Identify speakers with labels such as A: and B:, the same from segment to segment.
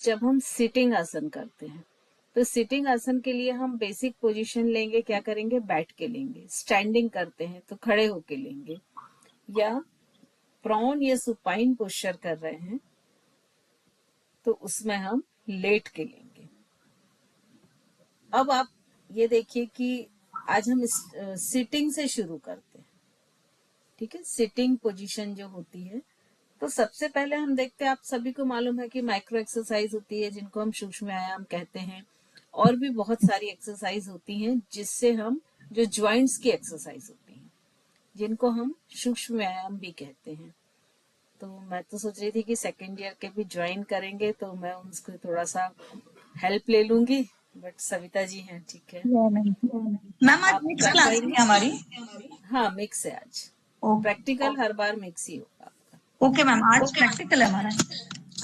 A: जब हम सिटिंग आसन करते हैं तो सिटिंग आसन के लिए हम बेसिक पोजीशन लेंगे, क्या करेंगे, बैठ के लेंगे। स्टैंडिंग करते हैं तो खड़े होके लेंगे, या प्रॉन या सुपाइन पोस्चर कर रहे हैं तो उसमें हम लेट के लेंगे। अब आप ये देखिए कि आज हम सिटिंग से शुरू करते हैं, ठीक है। सिटिंग पोजीशन जो होती है, तो सबसे पहले हम देखते हैं, आप सभी को मालूम है कि माइक्रो एक्सरसाइज होती है जिनको हम सूक्ष्म व्यायाम कहते हैं, और भी बहुत सारी एक्सरसाइज होती हैं जिससे हम, जो ज्वाइंट्स की एक्सरसाइज होती हैं जिनको हम सूक्ष्म व्यायाम भी कहते हैं। तो मैं तो सोच रही थी कि सेकेंड ईयर के भी ज्वाइन करेंगे तो मैं उनको थोड़ा सा हेल्प ले लूंगी, बट सविता जी हैं, ठीक है।
B: मैम आज
A: आप
B: मिक्स
A: कर
B: क्लास
A: पाएंगे?
B: है हमारी।
A: हाँ, मिक्स है आज। प्रैक्टिकल हर बार मिक्स ही होगा आपका।
B: ओके मैम, आज प्रैक्टिकल है हमारा।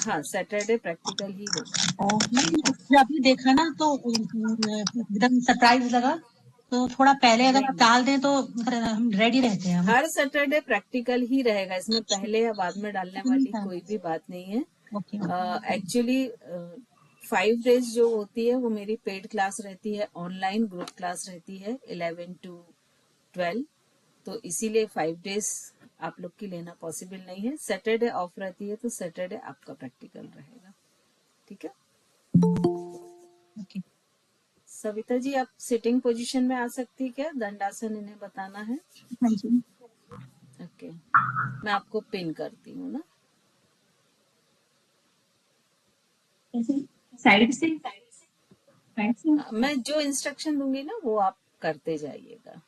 A: हाँ, सैटरडे प्रैक्टिकल ही होगा।
B: जब आपने देखा ना तो एकदम सरप्राइज लगा, तो थोड़ा पहले अगर आप डाल दें तो हम रेडी रहते हैं।
A: हर सैटरडे प्रैक्टिकल ही रहेगा, इसमें पहले या बाद में डालने वाली कोई भी बात नहीं है। एक्चुअली 5 डेज जो होती है वो मेरी पेड क्लास रहती है, ऑनलाइन ग्रुप क्लास रहती है 11 to 12, तो इसीलिए 5 डेज आप लोग की लेना पॉसिबल नहीं है। सैटरडे ऑफ रहती है तो सैटरडे आपका प्रैक्टिकल रहेगा, ठीक है। सविता जी, आप सिटिंग पोजीशन में आ सकती क्या? दंडासन इन्हें बताना है।
B: हाँ जी।
A: ओके, मैं आपको पिन करती हूँ ना,
B: साइड से
A: मैं जो इंस्ट्रक्शन दूंगी ना वो आप करते जाइएगा।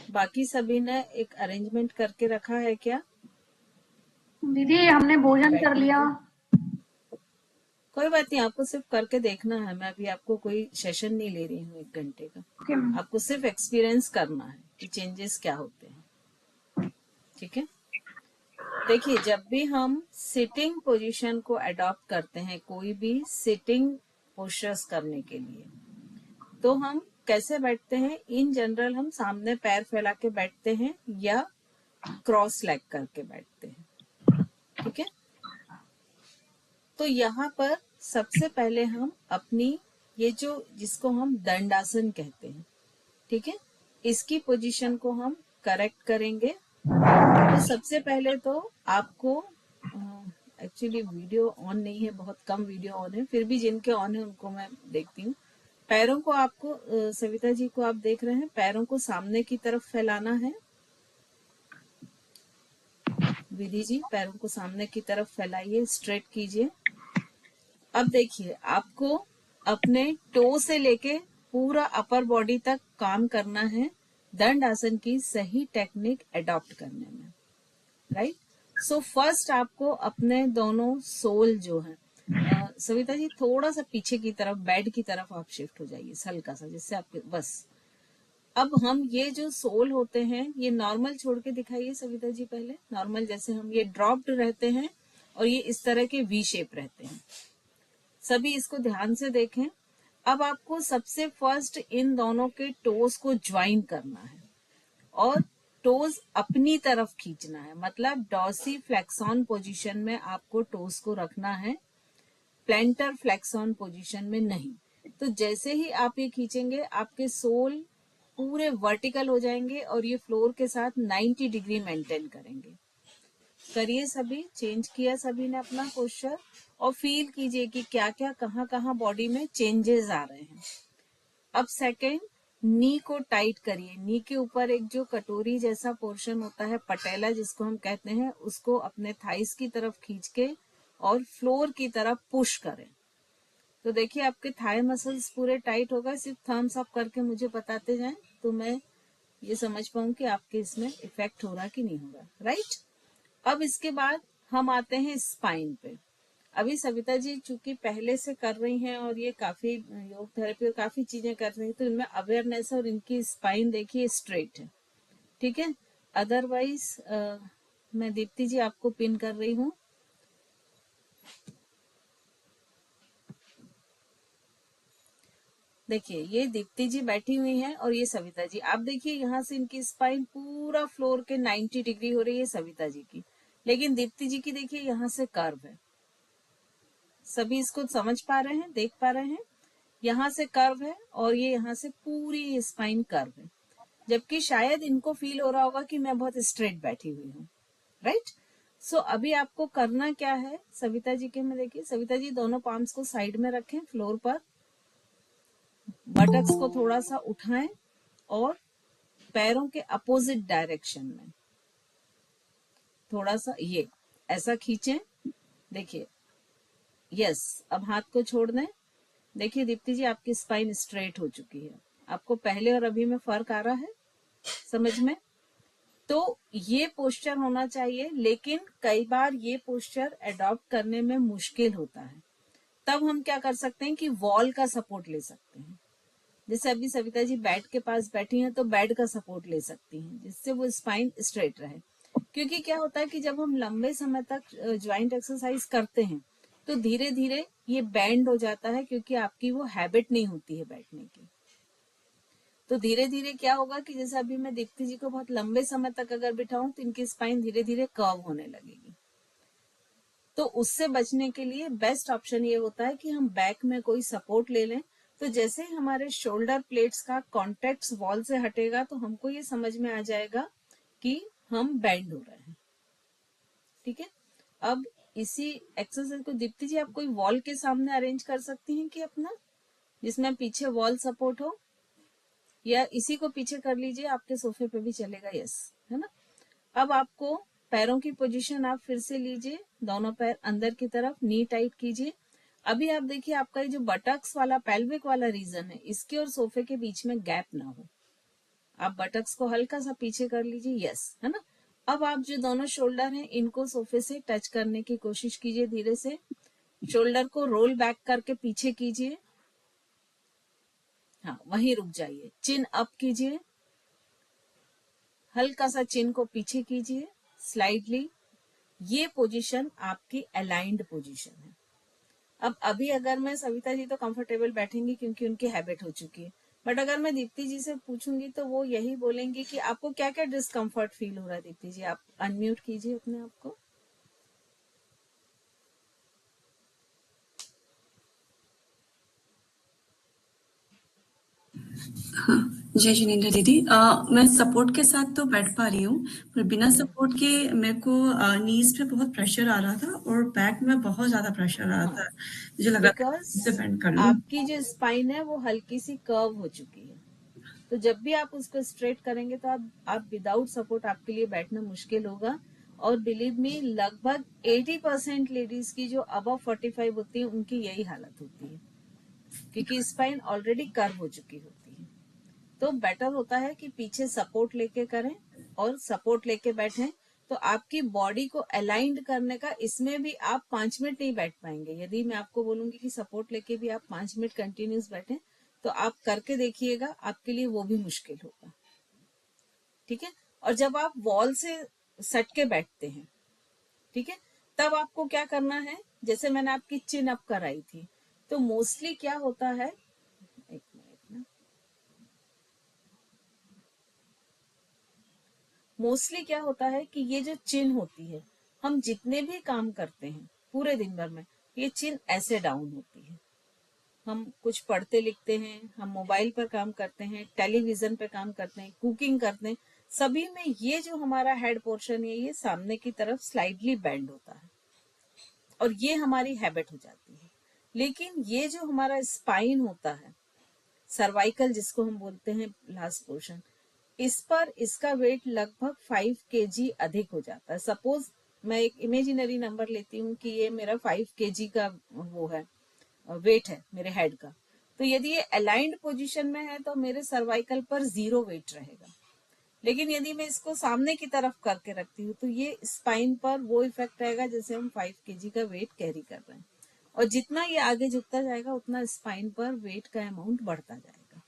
A: बाकी सभी ने एक अरेंजमेंट करके रखा है क्या?
B: दीदी हमने भोजन कर लिया।
A: कोई बात नहीं, आपको सिर्फ करके देखना है। मैं अभी आपको कोई सेशन नहीं ले रही हूँ 1 घंटे का। आपको सिर्फ एक्सपीरियंस करना है कि चेंजेस क्या होते हैं, ठीक है। देखिए, जब भी हम सिटिंग पोजीशन को अडॉप्ट करते हैं, कोई भी सिटिंग पोस्चर्स करने के लिए, तो हम कैसे बैठते हैं? इन जनरल हम सामने पैर फैला के बैठते हैं या क्रॉस लेग करके बैठते हैं, ठीक है। तो यहाँ पर सबसे पहले हम अपनी, ये जो जिसको हम दंडासन कहते हैं, ठीक है, इसकी पोजीशन को हम करेक्ट करेंगे। तो सबसे पहले तो आपको, एक्चुअली वीडियो ऑन नहीं है, बहुत कम वीडियो ऑन है, फिर भी जिनके ऑन है उनको मैं देखती हूँ। पैरों को आपको, सविता जी को आप देख रहे हैं, पैरों को सामने की तरफ फैलाना है। विधि जी, पैरों को सामने की तरफ फैलाइए, स्ट्रेट कीजिए। अब देखिए, आपको अपने टो से लेके पूरा अपर बॉडी तक काम करना है दंड आसन की सही टेक्निक अडॉप्ट करने में, राइट। सो फर्स्ट आपको अपने दोनों सोल जो है, सविता जी थोड़ा सा पीछे की तरफ, बेड की तरफ आप शिफ्ट हो जाइए हल्का सा, जिससे आपके बस। अब हम ये जो सोल होते हैं ये नॉर्मल छोड़ के दिखाइए सविता जी, पहले नॉर्मल, जैसे हम ये ड्रॉप्ड रहते हैं और ये इस तरह के वी शेप रहते हैं। सभी इसको ध्यान से देखें। अब आपको सबसे फर्स्ट इन दोनों के टोज को ज्वाइन करना है और टोज अपनी तरफ खींचना है, मतलब डॉर्सी फ्लेक्सॉन पोजीशन में आपको टोज को रखना है, प्लेंटर फ्लेक्सॉन पोजीशन में नहीं। तो जैसे ही आप ये खींचेंगे आपके सोल पूरे वर्टिकल हो जाएंगे और ये फ्लोर के साथ 90 डिग्री मेंटेन करेंगे। करिए, सभी चेंज किया सभी ने अपना पोस्चर, और फील कीजिए कि क्या क्या कहाँ कहाँ बॉडी में चेंजेस आ रहे हैं। अब सेकंड, नी को टाइट करिए। नी के ऊपर एक जो कटोरी जैसा पोर्शन होता है, पटेला जिसको हम कहते हैं, उसको अपने थाइस की तरफ खींच के और फ्लोर की तरफ पुश करें। तो देखिए आपके थाई मसल्स पूरे टाइट होगा। सिर्फ थम्स अप करके मुझे बताते जाएं तो मैं ये समझ पाऊं कि आपके इसमें इफेक्ट हो रहा कि नहीं हो रहा, राइट। अब इसके बाद हम आते हैं स्पाइन पे। अभी सविता जी चूंकि पहले से कर रही हैं और ये काफी योग थेरेपी और काफी चीजें कर रही हैं, तो इनमें अवेयरनेस और इनकी स्पाइन देखिए स्ट्रेट है, ठीक है। अदरवाइज मैं दीप्ति जी आपको पिन कर रही हूँ। देखिए ये दीप्ति जी बैठी हुई हैं और ये सविता जी। आप देखिए यहाँ से इनकी स्पाइन पूरा फ्लोर के 90 डिग्री हो रही है सविता जी की, लेकिन दीप्ति जी की देखिए यहाँ से कर्व है। सभी इसको समझ पा रहे हैं, देख पा रहे हैं? यहाँ से कर्व है और ये यहाँ से पूरी स्पाइन कर्व है, जबकि शायद इनको फील हो रहा होगा कि मैं बहुत स्ट्रेट बैठी हुई हूँ, राइट? सो अभी आपको करना क्या है सविता जी के में, देखिए सविता जी दोनों पाम्स को साइड में रखें फ्लोर पर, बटक्स को थोड़ा सा उठाएं और पैरों के अपोजिट डायरेक्शन में थोड़ा सा ये ऐसा खींचें। देखिए यस, अब हाथ को छोड़ दें। देखिए दीप्ति जी आपकी स्पाइन स्ट्रेट हो चुकी है। आपको पहले और अभी में फर्क आ रहा है समझ में? तो ये पोस्चर होना चाहिए, लेकिन कई बार ये पोस्चर अडॉप्ट करने में मुश्किल होता है। तब हम क्या कर सकते हैं कि वॉल का सपोर्ट ले सकते हैं। जैसे अभी सविता जी बेड के पास बैठी हैं तो बेड का सपोर्ट ले सकती हैं, जिससे वो स्पाइन स्ट्रेट रहे। क्योंकि क्या होता है कि जब हम लंबे समय तक ज्वाइंट एक्सरसाइज करते हैं तो धीरे धीरे ये बैंड हो जाता है, क्योंकि आपकी वो हैबिट नहीं होती है बैठने की। तो धीरे धीरे क्या होगा कि जैसे अभी मैं दीप्ति जी को बहुत लंबे समय तक अगर बिठाऊं तो इनकी स्पाइन धीरे धीरे कर्व होने लगेगी। तो उससे बचने के लिए बेस्ट ऑप्शन ये होता है कि हम बैक में कोई सपोर्ट ले लें। तो जैसे ही हमारे शोल्डर प्लेट्स का कॉन्टेक्ट वॉल से हटेगा तो हमको ये समझ में आ जाएगा कि हम बेंड हो रहे हैं। ठीक है, अब इसी एक्सरसाइज को दीप्ति जी आप कोई वॉल के सामने अरेंज कर सकती हैं कि अपना, जिसमें पीछे वॉल सपोर्ट हो, या इसी को पीछे कर लीजिए, आपके सोफे पे भी चलेगा। यस, है ना? अब आपको पैरों की पोजीशन आप फिर से लीजिए, दोनों पैर अंदर की तरफ, नी टाइट कीजिए। अभी आप देखिए आपका ये जो बटक्स वाला पेल्विक वाला रीजन है, इसके और सोफे के बीच में गैप ना हो। आप बटक्स को हल्का सा पीछे कर लीजिए। यस, है ना? अब आप जो दोनों शोल्डर हैं इनको सोफे से टच करने की कोशिश कीजिए। धीरे से शोल्डर को रोल बैक करके पीछे कीजिए। हाँ, वहीं रुक जाइए। चिन अप कीजिए, हल्का सा चिन को पीछे कीजिए स्लाइडली। ये पोजीशन आपकी अलाइंड पोजीशन है। अब अभी अगर मैं सविता जी तो कंफर्टेबल बैठेंगी क्योंकि उनकी हैबिट हो चुकी है, बट अगर मैं दीप्ति जी से पूछूंगी तो वो यही बोलेंगी कि आपको क्या क्या डिस्कम्फर्ट फील हो रहा है। दीप्ति जी आप अनम्यूट कीजिए अपने आप को।
C: हाँ, जय जिनेंद्र दीदी। मैं सपोर्ट के साथ तो बैठ पा रही हूँ, पर बिना सपोर्ट के मेरे को नीज पे बहुत प्रेशर आ रहा था और बैक में बहुत ज्यादा प्रेशर आ रहा था। मुझे लगा था इसे बेंड कर लूं।
A: आपकी जो स्पाइन है वो हल्की सी कर्व हो चुकी है, तो जब भी आप उसको स्ट्रेट करेंगे तो आप विदाउट सपोर्ट आपके लिए बैठना मुश्किल होगा। और बिलीव मी, लगभग 80% लेडीज की जो अबव 45 होती है उनकी यही हालत होती है, क्योंकि स्पाइन ऑलरेडी कर्व हो चुकी होती है। तो बेटर होता है कि पीछे सपोर्ट लेके करें और सपोर्ट लेके बैठें। तो आपकी बॉडी को अलाइंड करने का, इसमें भी आप 5 मिनट नहीं बैठ पाएंगे। यदि मैं आपको बोलूंगी कि सपोर्ट लेके भी आप 5 मिनट कंटिन्यूस बैठें तो आप करके देखिएगा, आपके लिए वो भी मुश्किल होगा। ठीक है, और जब आप वॉल से सट के बैठते हैं, ठीक है, तब आपको क्या करना है, जैसे मैंने आपकी चिन अप कराई थी, तो मोस्टली क्या होता है, एक मिनट ना, मोस्टली क्या होता है कि ये जो चिन होती है, हम जितने भी काम करते हैं पूरे दिन भर में, ये चिन ऐसे डाउन होती है। हम कुछ पढ़ते लिखते हैं, हम मोबाइल पर काम करते हैं, टेलीविजन पे काम करते हैं, कुकिंग करते हैं, सभी में ये जो हमारा हेड पोर्शन है ये सामने की तरफ स्लाइडली बेंड होता है और ये हमारी हैबिट हो जाती है। लेकिन ये जो हमारा स्पाइन होता है, सर्वाइकल जिसको हम बोलते हैं, लास्ट पोर्शन, इस पर इसका वेट लगभग 5 kg अधिक हो जाता है। सपोज मैं एक इमेजिनरी नंबर लेती हूँ कि ये मेरा 5 kg का वो है, वेट है मेरे हेड का। तो यदि ये अलाइंड पोजीशन में है तो मेरे सर्वाइकल पर 0 वेट रहेगा। लेकिन यदि मैं इसको सामने की तरफ करके रखती हूँ तो ये स्पाइन पर वो इफेक्ट रहेगा जैसे हम 5 kg का वेट कैरी कर रहे हैं, और जितना ये आगे झुकता जाएगा उतना स्पाइन पर वेट का अमाउंट बढ़ता जाएगा।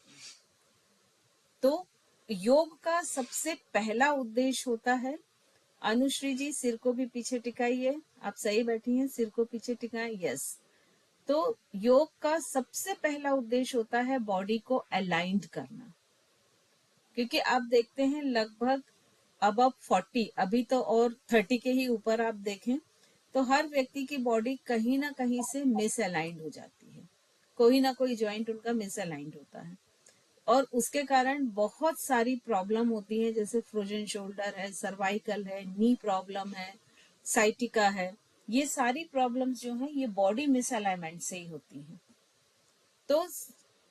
A: तो योग का सबसे पहला उद्देश्य होता है, अनुश्री जी सिर को भी पीछे टिकाइए, आप सही बैठी हैं, सिर को पीछे टिकाएं। यस, तो योग का सबसे पहला उद्देश्य होता है बॉडी को अलाइंड करना, क्योंकि आप देखते हैं लगभग अबव 40, अभी तो और 30 के ही ऊपर आप देखें तो हर व्यक्ति की बॉडी कहीं ना कहीं से मिसअलाइंड हो जाती है, कोई ना कोई जॉइंट उनका मिसअलाइंड होता है और उसके कारण बहुत सारी प्रॉब्लम होती है, जैसे फ्रोजन शोल्डर है, सर्वाइकल है, नी प्रॉब्लम है, साइटिका है। ये सारी प्रॉब्लम्स जो है ये बॉडी मिसअलाइनमेंट से ही होती है। तो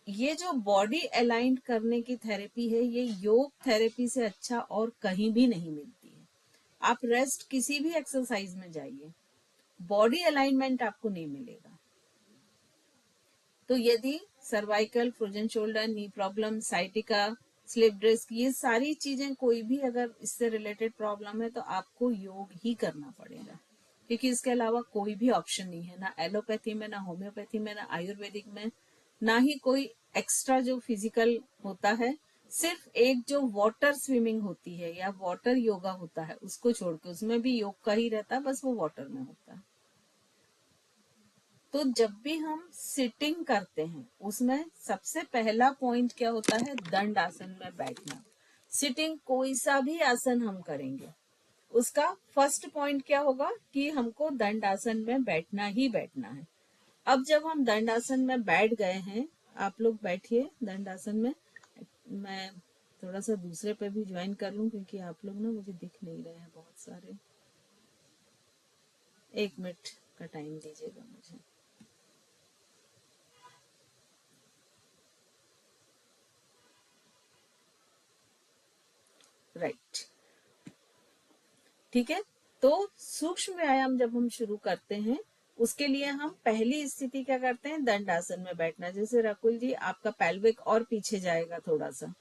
A: ये जो बॉडी अलाइंड करने की थेरेपी है ये योग थेरेपी से अच्छा और कहीं भी नहीं मिलती है। आप रेस्ट किसी भी एक्सरसाइज में जाइए, बॉडी अलाइनमेंट आपको नहीं मिलेगा। तो यदि सर्वाइकल, फ्रोजन शोल्डर, नी प्रॉब्लम, साइटिका, स्लिप डिस्क, ये सारी चीजें कोई भी अगर इससे रिलेटेड प्रॉब्लम है तो आपको योग ही करना पड़ेगा, क्योंकि इसके अलावा कोई भी ऑप्शन नहीं है, ना एलोपैथी में, ना होम्योपैथी में, ना आयुर्वेदिक में, ना ही कोई एक्स्ट्रा जो फिजिकल होता है। सिर्फ एक जो वाटर स्विमिंग होती है या वाटर योगा होता है उसको छोड़ के, उसमें भी योग का ही रहता है, बस वो वाटर में होता है। तो जब भी हम सिटिंग करते हैं उसमें सबसे पहला पॉइंट क्या होता है, दंड आसन में बैठना। सिटिंग कोई सा भी आसन हम करेंगे उसका फर्स्ट पॉइंट क्या होगा कि हमको दंड आसन में बैठना ही बैठना है। अब जब हम दंड आसन में बैठ गए हैं, आप लोग बैठिए दंड आसन में। मैं थोड़ा सा दूसरे पे भी ज्वाइन कर लूं क्योंकि आप लोग ना मुझे दिख नहीं रहे हैं बहुत सारे। 1 मिनट का टाइम दीजिएगा मुझे। राइट, ठीक है। तो सूक्ष्म व्यायाम जब हम शुरू करते हैं उसके लिए हम पहली स्थिति क्या करते हैं, दंड आसन में बैठना। जैसे रकुल जी आपका पेल्विक और पीछे जाएगा थोड़ा सा,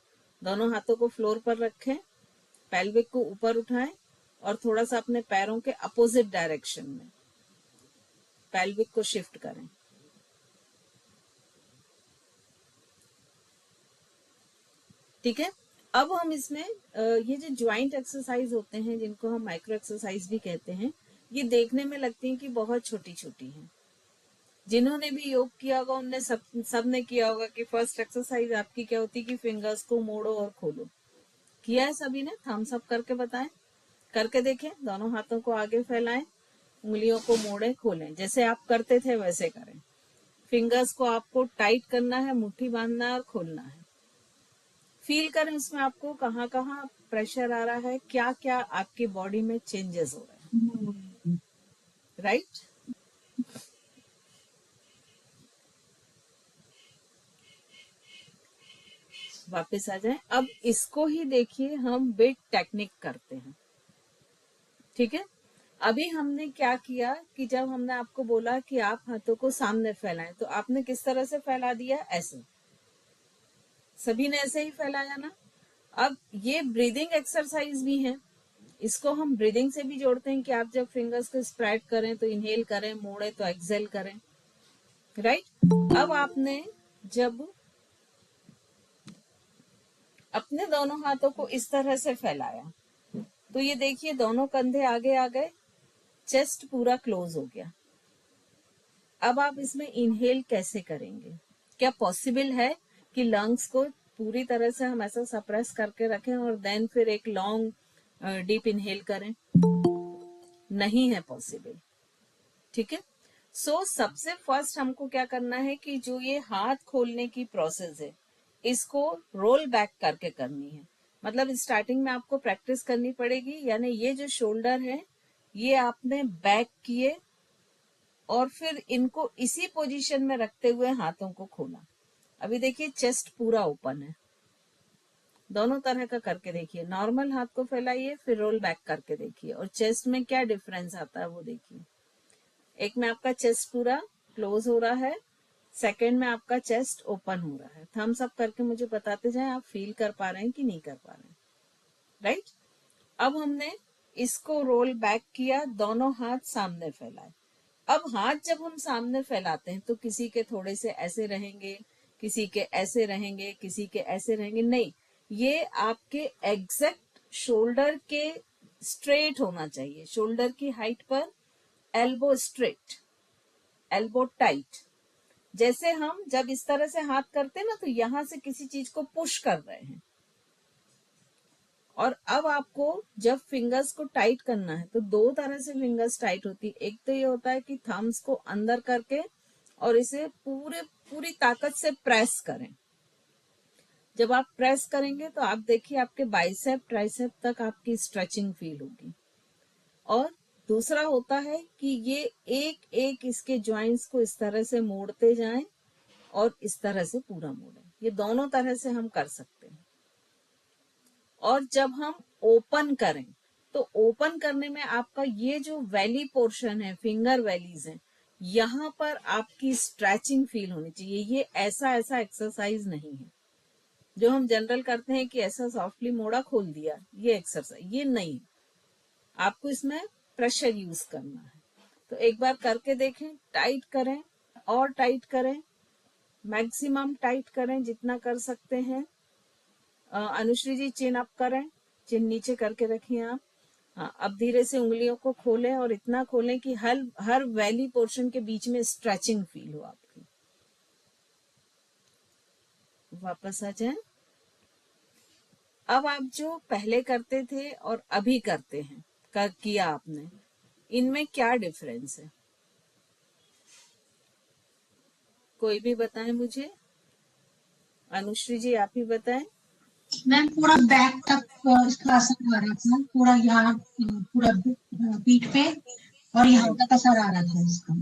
A: दोनों हाथों को फ्लोर पर रखें, पेल्विक को ऊपर उठाएं और थोड़ा सा अपने पैरों के अपोजिट डायरेक्शन में पेल्विक को शिफ्ट करें। ठीक है। अब हम इसमें ये जो ज्वाइंट एक्सरसाइज होते हैं जिनको हम माइक्रो एक्सरसाइज भी कहते हैं, ये देखने में लगती हैं कि बहुत छोटी छोटी हैं। जिन्होंने भी योग किया होगा उनने सब ने किया होगा कि फर्स्ट एक्सरसाइज आपकी क्या होती है कि फिंगर्स को मोड़ो और खोलो। किया है सभी ने? थम्स अप करके बताएं, करके देखें। दोनों हाथों को आगे फैलाएं, उंगलियों को मोड़े खोलें, जैसे आप करते थे वैसे करें। फिंगर्स को आपको टाइट करना है, मुट्ठी बांधना है और खोलना है। फील करें इसमें आपको कहाँ कहाँ प्रेशर आ रहा है, क्या क्या आपकी बॉडी में चेंजेस हो रहे हैं। राइट। वापस आ जाए। अब इसको ही देखिए हम बिट टेक्निक करते हैं। ठीक है। अभी हमने क्या किया कि जब हमने आपको बोला कि आप हाथों को सामने फैलाएं तो आपने किस तरह से फैला दिया, ऐसे। सभी ने ऐसे ही फैलाया ना। अब ये ब्रीदिंग एक्सरसाइज भी है, इसको हम ब्रीदिंग से भी जोड़ते हैं कि आप जब फिंगर्स को स्प्रेड करें तो इनहेल करें, मोड़े तो एक्सहेल करें। राइट। अब आपने जब अपने दोनों हाथों को इस तरह से फैलाया तो ये देखिए दोनों कंधे आगे आ गए, चेस्ट पूरा क्लोज हो गया। अब आप इसमें इनहेल कैसे करेंगे? क्या पॉसिबल है कि लंग्स को पूरी तरह से हम ऐसा सप्रेस करके रखें और देन फिर एक लॉन्ग डीप इनहेल करें? नहीं है पॉसिबल। ठीक है। सो सबसे फर्स्ट हमको क्या करना है कि जो ये हाथ खोलने की प्रोसेस है इसको रोल बैक करके करनी है। मतलब स्टार्टिंग में आपको प्रैक्टिस करनी पड़ेगी, यानी ये जो शोल्डर है ये आपने बैक किए और फिर इनको इसी पोजीशन में रखते हुए हाथों को खोला। अभी देखिए चेस्ट पूरा ओपन है, दोनों तरह का करके देखिए। नॉर्मल हाथ को फैलाइए फिर रोल बैक करके देखिए और चेस्ट में क्या डिफरेंस आता है वो देखिए। एक में आपका चेस्ट पूरा क्लोज हो रहा है, सेकंड में आपका चेस्ट ओपन हो रहा है। थम्स अप करके मुझे बताते जाएं आप फील कर पा रहे हैं कि नहीं कर पा रहे हैं। राइट। अब हमने इसको रोल बैक किया, दोनों हाथ सामने फैलाए। अब हाथ जब हम सामने फैलाते हैं तो किसी के थोड़े से ऐसे रहेंगे, किसी के ऐसे रहेंगे, किसी के ऐसे रहेंगे। नहीं, ये आपके एग्जैक्ट शोल्डर के स्ट्रेट होना चाहिए, शोल्डर की हाइट पर, एल्बो स्ट्रेट, एल्बो टाइट। जैसे हम जब इस तरह से हाथ करते हैं ना, तो यहां से किसी चीज को पुश कर रहे हैं। और अब आपको जब फिंगर्स को टाइट करना है तो दो तरह से फिंगर्स टाइट होती है। एक तो ये होता है कि थम्स को अंदर करके और इसे पूरी ताकत से प्रेस करें। जब आप प्रेस करेंगे तो आप देखिए आपके बाइसेप ट्राइसेप तक आपकी स्ट्रेचिंग फील होगी। और दूसरा होता है कि ये एक एक इसके जॉइंट्स को इस तरह से मोड़ते जाएं और इस तरह से पूरा मोड़ें। ये दोनों तरह से हम कर सकते हैं। और जब हम ओपन करें तो ओपन करने में आपका ये जो वैली पोर्शन है, फिंगर वैलीज है, यहाँ पर आपकी स्ट्रेचिंग फील होनी चाहिए। ये ऐसा एक्सरसाइज नहीं है जो हम जनरल करते हैं कि ऐसा सॉफ्टली मोड़ा खोल दिया, ये एक्सरसाइज ये नहीं। आपको इसमें प्रेशर यूज करना है। तो एक बार करके देखें, टाइट करें और टाइट करें, मैक्सिमम टाइट करें जितना कर सकते हैं। अनुश्री जी चिन अप करें, चिन नीचे करके रखिए आप। हाँ, अब धीरे से उंगलियों को खोलें और इतना खोलें कि हर वैली पोर्शन के बीच में स्ट्रेचिंग फील हो आपकी। वापस आ जाएं। अब आप जो पहले करते थे और अभी करते हैं, किया आपने, इनमें क्या डिफरेंस है? कोई भी बताएं मुझे। अनुश्री जी आप ही बताएं।
B: मैम पूरा बैक तक इसका असर आ रहा था, पूरा यहाँ पूरा पीठ पे और यहाँ तक असर आ रहा था इसका।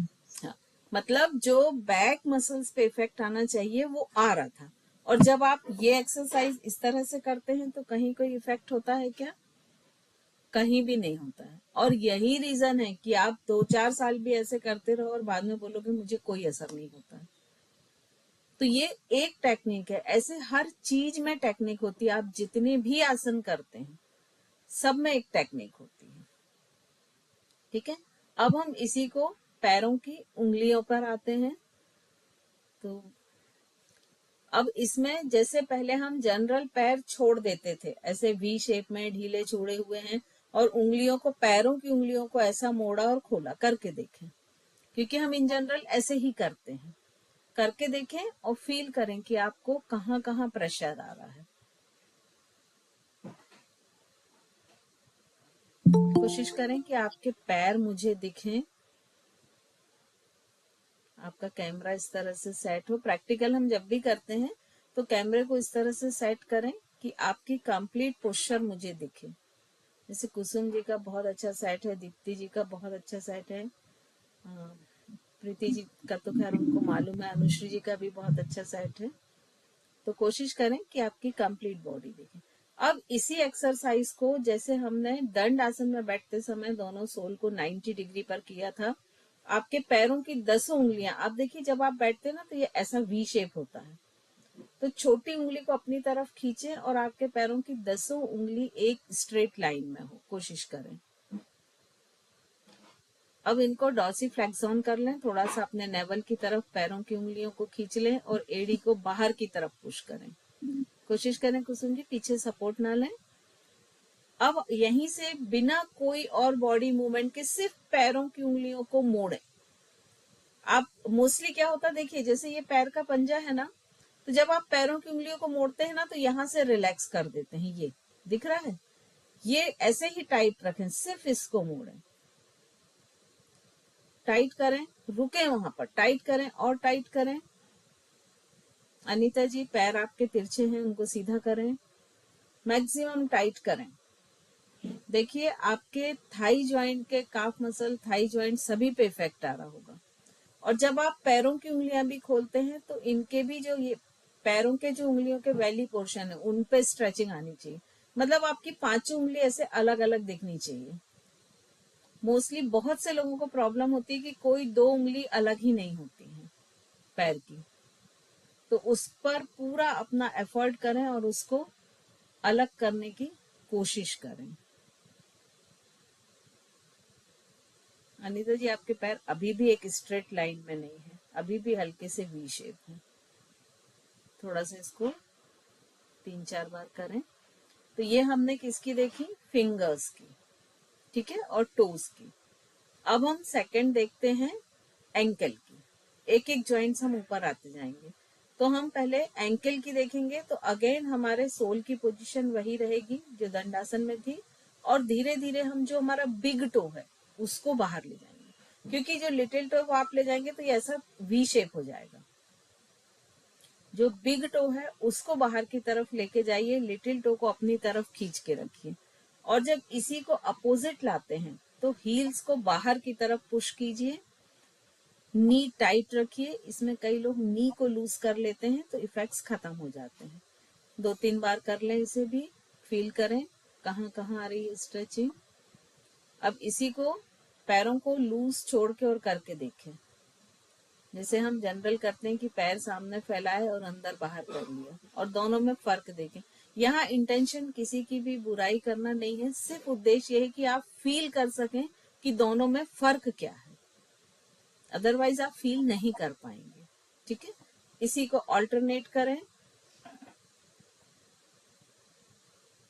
A: हाँ, मतलब जो बैक मसल्स पे इफेक्ट आना चाहिए वो आ रहा था। और जब आप ये एक्सरसाइज इस तरह से करते हैं तो कहीं कोई इफेक्ट होता है क्या? कहीं भी नहीं होता है। और यही रीजन है कि आप 2-4 साल भी ऐसे करते रहो और बाद में बोलोगे मुझे कोई असर नहीं होता है। तो ये एक टेक्निक है। ऐसे हर चीज में टेक्निक होती है। आप जितने भी आसन करते हैं सब में एक टेक्निक होती है। ठीक है, अब हम इसी को पैरों की उंगलियों पर आते हैं। तो अब इसमें जैसे पहले हम जनरल पैर छोड़ देते थे, ऐसे वी शेप में ढीले छोड़े हुए हैं, और उंगलियों को, पैरों की उंगलियों को ऐसा मोड़ा और खोला, करके देखें। क्योंकि हम इन जनरल ऐसे ही करते हैं। करके देखें और फील करें कि आपको कहाँ कहाँ प्रेशर आ रहा है। कोशिश करें कि आपके पैर मुझे दिखें। आपका कैमरा इस तरह से सेट हो। प्रैक्टिकल हम जब भी करते हैं तो कैमरे को इस तरह से सेट करें कि आपकी कंप्लीट पोस्चर मुझे दिखे। जैसे कुसुम जी का बहुत अच्छा सेट है, दीप्ति जी का बहुत अच्छा सेट है, प्रीति जी का तो खैर उनको मालूम है, अनुश्री जी का भी बहुत अच्छा सेट है। तो कोशिश करें कि आपकी कंप्लीट बॉडी दिखे। अब इसी एक्सरसाइज को जैसे हमने दंड आसन में बैठते समय दोनों सोल को 90 डिग्री पर किया था, आपके पैरों की 10 उंगलियां, आप देखिए जब आप बैठते हैं ना तो ये ऐसा वी शेप होता है। तो छोटी उंगली को अपनी तरफ खींचे और आपके पैरों की 10 उंगली एक स्ट्रेट लाइन में हो, कोशिश करें। अब इनको डॉर्सीफ्लेक्सॉन कर लें, थोड़ा सा अपने नेवल की तरफ पैरों की उंगलियों को खींच लें और एड़ी को बाहर की तरफ पुश करें। कोशिश करें कुसुम जी पीछे सपोर्ट ना लें। अब यहीं से बिना कोई और बॉडी मूवमेंट के सिर्फ पैरों की उंगलियों को मोड़े। आप मोस्टली क्या होता है, देखिए जैसे ये पैर का पंजा है ना, तो जब आप पैरों की उंगलियों को मोड़ते हैं ना तो यहां से रिलैक्स कर देते हैं। ये दिख रहा है, ये ऐसे ही टाइट रखें, सिर्फ इसको मोड़ें, टाइट करें, रुके वहां पर, टाइट करें और टाइट करें। अनीता जी पैर आपके तिरछे हैं, उनको सीधा करें, मैक्सिमम टाइट करें। देखिए आपके थाई ज्वाइंट के, काफ मसल, थाई ज्वाइंट सभी पे इफेक्ट आ रहा होगा। और जब आप पैरों की उंगलियां भी खोलते हैं तो इनके भी जो ये पैरों के जो उंगलियों के वैली पोर्शन है उन पे स्ट्रेचिंग आनी चाहिए। मतलब आपकी 5 उंगली ऐसे अलग अलग दिखनी चाहिए। मोस्टली बहुत से लोगों को प्रॉब्लम होती है कि कोई 2 उंगली अलग ही नहीं होती है पैर की। तो उस पर पूरा अपना एफर्ट करें और उसको अलग करने की कोशिश करें। अनीता जी आपके पैर अभी भी एक स्ट्रेट लाइन में नहीं है, अभी भी हल्के से वी शेप है। थोड़ा सा इसको 3-4 बार करें। तो ये हमने किसकी देखी, फिंगर्स की, ठीक है, और टोज की। अब हम सेकंड देखते हैं एंकल की। एक एक जॉइंट्स हम ऊपर आते जाएंगे। तो हम पहले एंकल की देखेंगे, तो अगेन हमारे सोल की पोजीशन वही रहेगी जो दंडासन में थी, और धीरे धीरे हम जो हमारा बिग टो है उसको बाहर ले जाएंगे, क्योंकि जो लिटिल टो आप ले जाएंगे तो ये ऐसा वी शेप हो जाएगा। जो बिग टो है उसको बाहर की तरफ लेके जाइए, लिटिल टो को अपनी तरफ खींच के रखिए, और जब इसी को अपोजिट लाते हैं तो हील्स को बाहर की तरफ पुश कीजिए, नी टाइट रखिए। इसमें कई लोग नी को लूज कर लेते हैं तो इफेक्ट्स खत्म हो जाते हैं। 2-3 बार कर लें, इसे भी फील करें कहाँ कहाँ आ रही है स्ट्रेचिंग। अब इसी को पैरों को लूज छोड़ के और करके देखें, जैसे हम जनरल करते हैं कि पैर सामने फैलाए और अंदर बाहर कर लिया, और दोनों में फर्क देखें। यहाँ इंटेंशन किसी की भी बुराई करना नहीं है, सिर्फ उद्देश्य ये है कि आप फील कर सकें कि दोनों में फर्क क्या है, अदरवाइज आप फील नहीं कर पाएंगे। ठीक है, इसी को ऑल्टरनेट करें,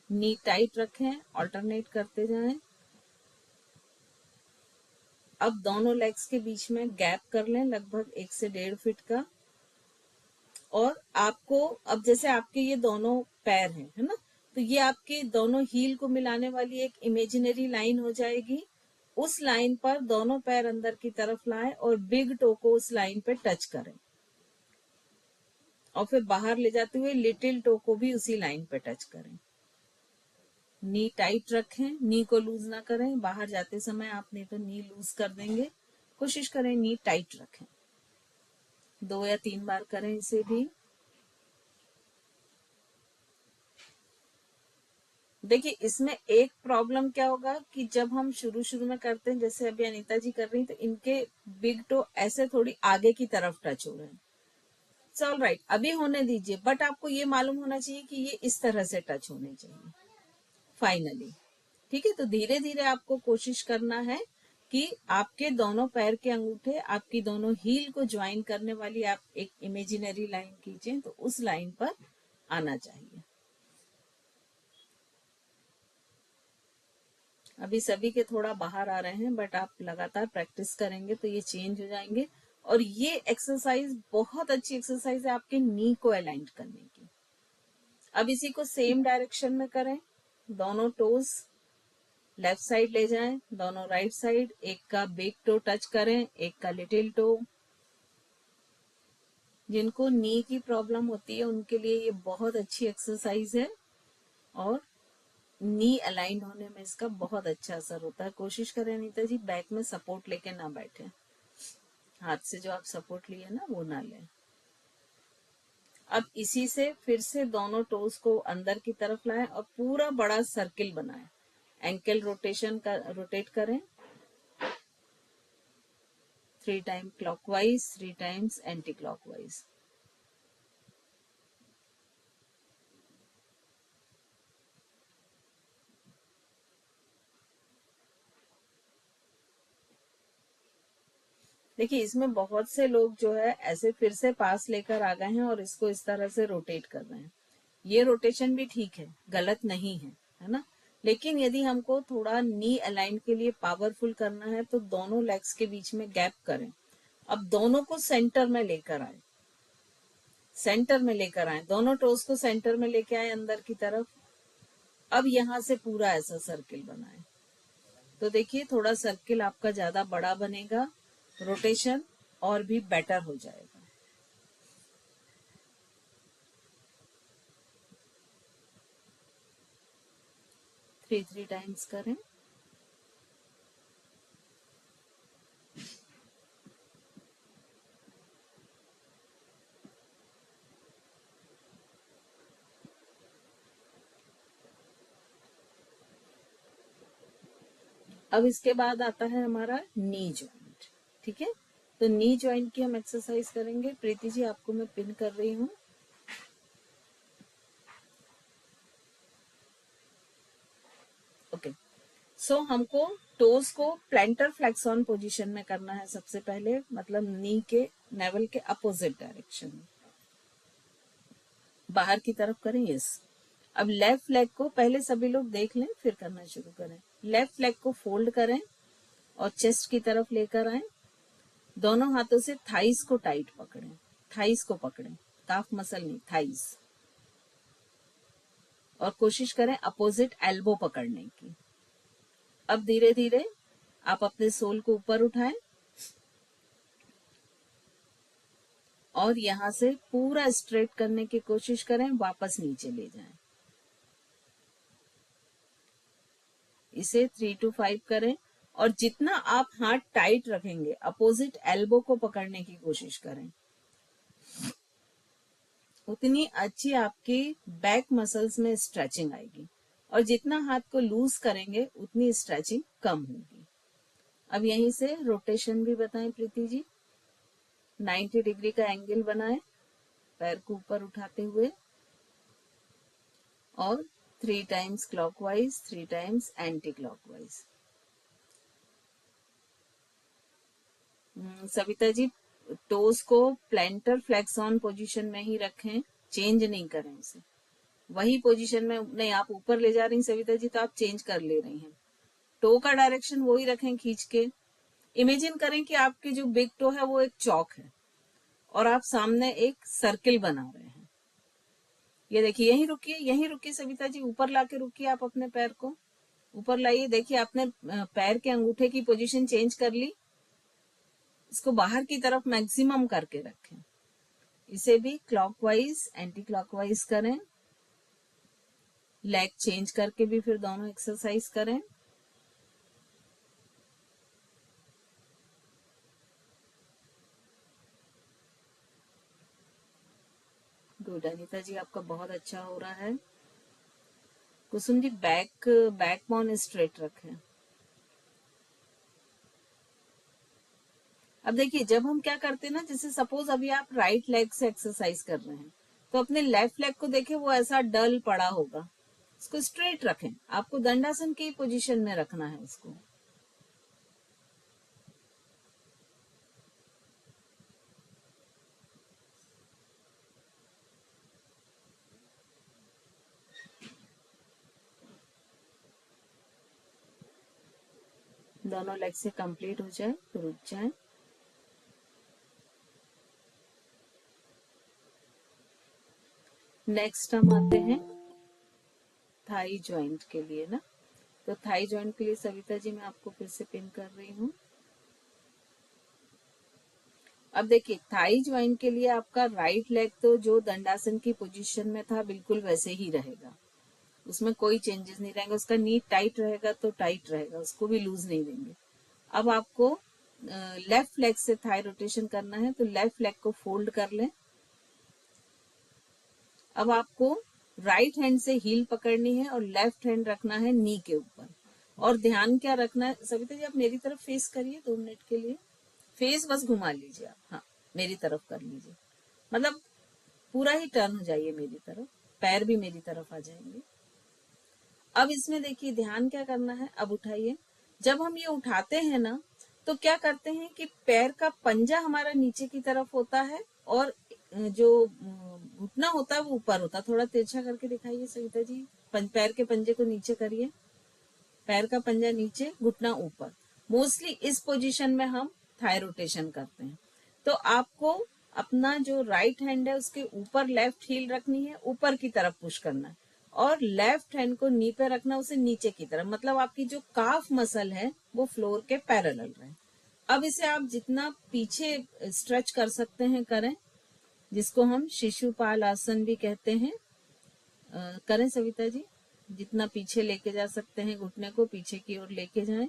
A: नी टाइट रखें, ऑल्टरनेट करते जाएं। अब दोनों लेग्स के बीच में गैप कर लें, लगभग 1 से 1.5 फीट का। और आपको अब जैसे आपके ये दोनों पैर हैं, है ना, तो ये आपके दोनों हील को मिलाने वाली एक इमेजिनरी लाइन हो जाएगी। उस लाइन पर दोनों पैर अंदर की तरफ लाएं और बिग टो को उस लाइन पे टच करें, और फिर बाहर ले जाते हुए लिटिल टो को भी उसी लाइन पे टच करें। नी टाइट रखें, नी को लूज ना करें, बाहर जाते समय आप नहीं तो नी लूज कर देंगे। कोशिश करें नी टाइट रखें। 2 या 3 बार करें इसे भी। देखिए इसमें एक प्रॉब्लम क्या होगा कि जब हम शुरू शुरू में करते हैं, जैसे अभी अनीता जी कर रही हैं, तो इनके बिग टो ऐसे थोड़ी आगे की तरफ टच हो रहे हैं। इट्स ऑल राइट, अभी होने दीजिए, बट आपको ये मालूम होना चाहिए कि ये इस तरह से टच होने चाहिए फाइनली। ठीक है, तो धीरे धीरे आपको कोशिश करना है कि आपके दोनों पैर के अंगूठे आपकी दोनों हील को ज्वाइन करने वाली आप एक इमेजिनरी लाइन खींचें, तो उस लाइन पर आना चाहिए। अभी सभी के थोड़ा बाहर आ रहे हैं, बट आप लगातार प्रैक्टिस करेंगे तो ये चेंज हो जाएंगे। और ये एक्सरसाइज बहुत अच्छी एक्सरसाइज है आपके नी को अलाइन करने की। अब इसी को सेम डायरेक्शन में करें, दोनों टोज लेफ्ट साइड ले जाएं, दोनों राइट साइड, एक का बिग टो टच करें, एक का लिटिल टो। जिनको नी की प्रॉब्लम होती है उनके लिए ये बहुत अच्छी एक्सरसाइज है, और नी अलाइंड होने में इसका बहुत अच्छा असर होता है। कोशिश करें अनीता जी बैक में सपोर्ट लेके ना बैठे, हाथ से जो आप सपोर्ट लिए ना वो ना लें। अब इसी से फिर से दोनों टोज को अंदर की तरफ लाएं और पूरा बड़ा सर्किल बनाएं। एंकल रोटेशन का रोटेट करें 3 time clockwise, 3 times anti clockwise. देखिए इसमें बहुत से लोग जो है ऐसे फिर से पास लेकर आ गए हैं और इसको इस तरह से रोटेट कर रहे हैं। ये रोटेशन भी ठीक है, गलत नहीं है, है ना। लेकिन यदि हमको थोड़ा नी अलाइन के लिए पावरफुल करना है तो दोनों लेग्स के बीच में गैप करें। अब दोनों को सेंटर में लेकर आए, सेंटर में लेकर आए, दोनों टोस को सेंटर में लेके आए अंदर की तरफ। अब यहां से पूरा ऐसा सर्किल बनाए, तो देखिए थोड़ा सर्किल आपका ज्यादा बड़ा बनेगा, रोटेशन और भी बेटर हो जाएगा। थ्री टाइम्स करें। अब इसके बाद आता है हमारा नी जॉइंट। ठीक है, तो नी जॉइंट की हम एक्सरसाइज करेंगे। प्रीति जी आपको मैं पिन कर रही हूँ। ओके, सो हमको टोज को प्लांटर फ्लेक्सॉन पोजीशन में करना है सबसे पहले, मतलब नी के नेवल के अपोजिट डायरेक्शन में बाहर की तरफ करें। यस, अब लेफ्ट लेग को पहले सभी लोग देख लें फिर करना शुरू करें। लेफ्ट लेग को फोल्ड करें और चेस्ट की तरफ लेकर आए, दोनों हाथों से थाइस को टाइट पकड़ें, थाइस को पकड़ें, काफ मसल नहीं, थाइस। और कोशिश करें अपोजिट एल्बो पकड़ने की। अब धीरे धीरे आप अपने सोल को ऊपर उठाएं और यहां से पूरा स्ट्रेट करने की कोशिश करें, वापस नीचे ले जाएं। इसे 3 to 5 करें और जितना आप हाथ टाइट रखेंगे अपोजिट एल्बो को पकड़ने की कोशिश करें, उतनी अच्छी आपकी बैक मसल्स में स्ट्रेचिंग आएगी। और जितना हाथ को लूज करेंगे उतनी स्ट्रेचिंग कम होगी। अब यहीं से रोटेशन भी बताएं प्रीति जी। 90 डिग्री का एंगल बनाएं, पैर को ऊपर उठाते हुए, और 3 times clockwise, 3 times anti clockwise. Savita ji, toes को प्लेंटर फ्लेक्स ऑन पोजीशन में ही रखें, चेंज नहीं करें उसे। वही पोजीशन में नहीं, आप ऊपर ले जा रही हैं सविता जी तो आप चेंज कर ले रही हैं। टो का डायरेक्शन वही रखें खींच के। इमेजिन करें कि आपकी जो बिग टो है वो एक चौक है और आप सामने एक सर्किल बना रहे हैं। ये देखिए, यहीं रुकिए, यहीं रुकिए सविता जी, ऊपर लाके रुकिए, आप अपने पैर को ऊपर लाइए। देखिए आपने पैर के अंगूठे की पोजीशन चेंज कर ली, इसको बाहर की तरफ मैक्सिमम करके रखें। इसे भी क्लॉकवाइज एंटी क्लॉकवाइज करें, लेग चेंज करके भी फिर दोनों एक्सरसाइज करें। गुड अनिता जी, आपका बहुत अच्छा हो रहा है। Kusum ji, back bone straight रखें। अब देखिए, जब हम क्या करते हैं ना, जैसे सपोज अभी आप राइट लेग से एक्सरसाइज कर रहे हैं तो अपने लेफ्ट लेग को देखें, वो ऐसा डल पड़ा होगा, इसको स्ट्रेट रखें। आपको दंडासन की पोजीशन में रखना है इसको। दोनों लेग से कंप्लीट हो जाए तो रुक जाए। नेक्स्ट हम आते हैं थाई जॉइंट के लिए ना। तो थाई जॉइंट के लिए सविता जी मैं आपको फिर से पिन कर रही हूँ। अब देखिए, थाई जॉइंट के लिए आपका राइट लेग तो जो दंडासन की पोजीशन में था बिल्कुल वैसे ही रहेगा, उसमें कोई चेंजेस नहीं रहेंगे। उसका नी टाइट रहेगा तो टाइट रहेगा, उसको भी लूज नहीं देंगे। अब आपको लेफ्ट लेग से थाई रोटेशन करना है, तो लेफ्ट लेग को फोल्ड कर लें। अब आपको राइट हैंड से हील पकड़नी है और लेफ्ट हैंड रखना है नी के ऊपर। और ध्यान क्या रखना है सविता जी, आप मेरी तरफ फेस करिए 2 मिनट के लिए, फेस बस घुमा लीजिए आप, हाँ मेरी तरफ कर लीजिए, मतलब पूरा ही टर्न हो जाइए मेरी तरफ, पैर भी मेरी तरफ आ जाएंगे। अब इसमें देखिए ध्यान क्या करना है, अब उठाइए। जब हम ये उठाते हैं ना तो क्या करते हैं कि पैर का पंजा हमारा नीचे की तरफ होता है और जो घुटना होता है वो ऊपर होता है। थोड़ा तिरछा करके दिखाइए सविता जी, पैर के पंजे को नीचे करिए, पैर का पंजा नीचे, घुटना ऊपर। मोस्टली इस पोजीशन में हम थाई रोटेशन करते हैं। तो आपको अपना जो राइट हैंड है उसके ऊपर लेफ्ट हील रखनी है, ऊपर की तरफ पुश करना है, और लेफ्ट हैंड को नी पे रखना, उसे नीचे की तरफ, मतलब आपकी जो काफ मसल है वो फ्लोर के पैरेलल रहे। अब इसे आप जितना पीछे स्ट्रेच कर सकते हैं करें, जिसको हम शिशुपाल आसन भी कहते हैं। करें सविता जी, जितना पीछे लेके जा सकते हैं घुटने को पीछे की ओर लेके जाएं।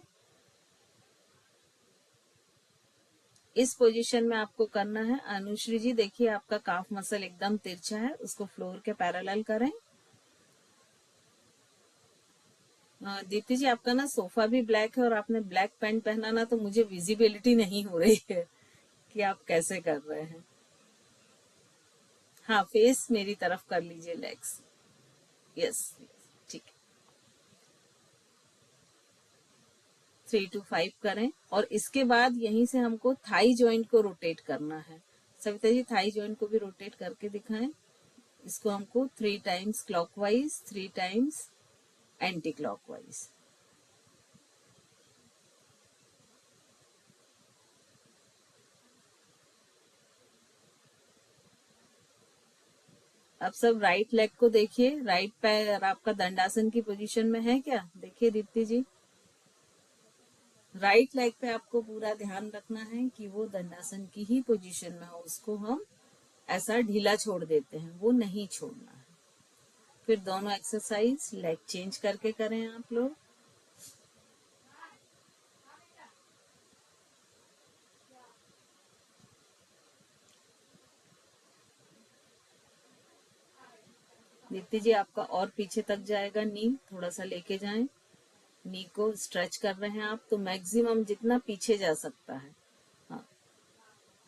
A: इस पोजीशन में आपको करना है। अनुश्री जी देखिए, आपका काफ मसल एकदम तिरछा है, उसको फ्लोर के पैरेलल करें। दीप्ति जी, आपका ना सोफा भी ब्लैक है और आपने ब्लैक पैंट पहना ना, तो मुझे विजिबिलिटी नहीं हो रही है कि आप कैसे कर रहे हैं। हाँ, फेस मेरी तरफ कर लीजिए, लेग्स, यस ठीक है। 3 to 5 करें और इसके बाद यहीं से हमको थाई जॉइंट को रोटेट करना है। सविता जी, थाई जॉइंट को भी रोटेट करके दिखाएं। इसको हमको 3 times clockwise, 3 times anti clockwise. अब सब राइट लेग को देखिए, राइट पैर आपका दंडासन की पोजीशन में है क्या? देखिए दीप्ति जी, राइट लेग पे आपको पूरा ध्यान रखना है कि वो दंडासन की ही पोजीशन में हो, उसको हम ऐसा ढीला छोड़ देते हैं, वो नहीं छोड़ना है। फिर दोनों एक्सरसाइज लेग चेंज करके करें आप लोग। दीप्ति जी आपका और पीछे तक जाएगा, नी थोड़ा सा लेके जाएं, नी को स्ट्रेच कर रहे हैं आप, तो मैक्सिमम जितना पीछे जा सकता है। हाँ,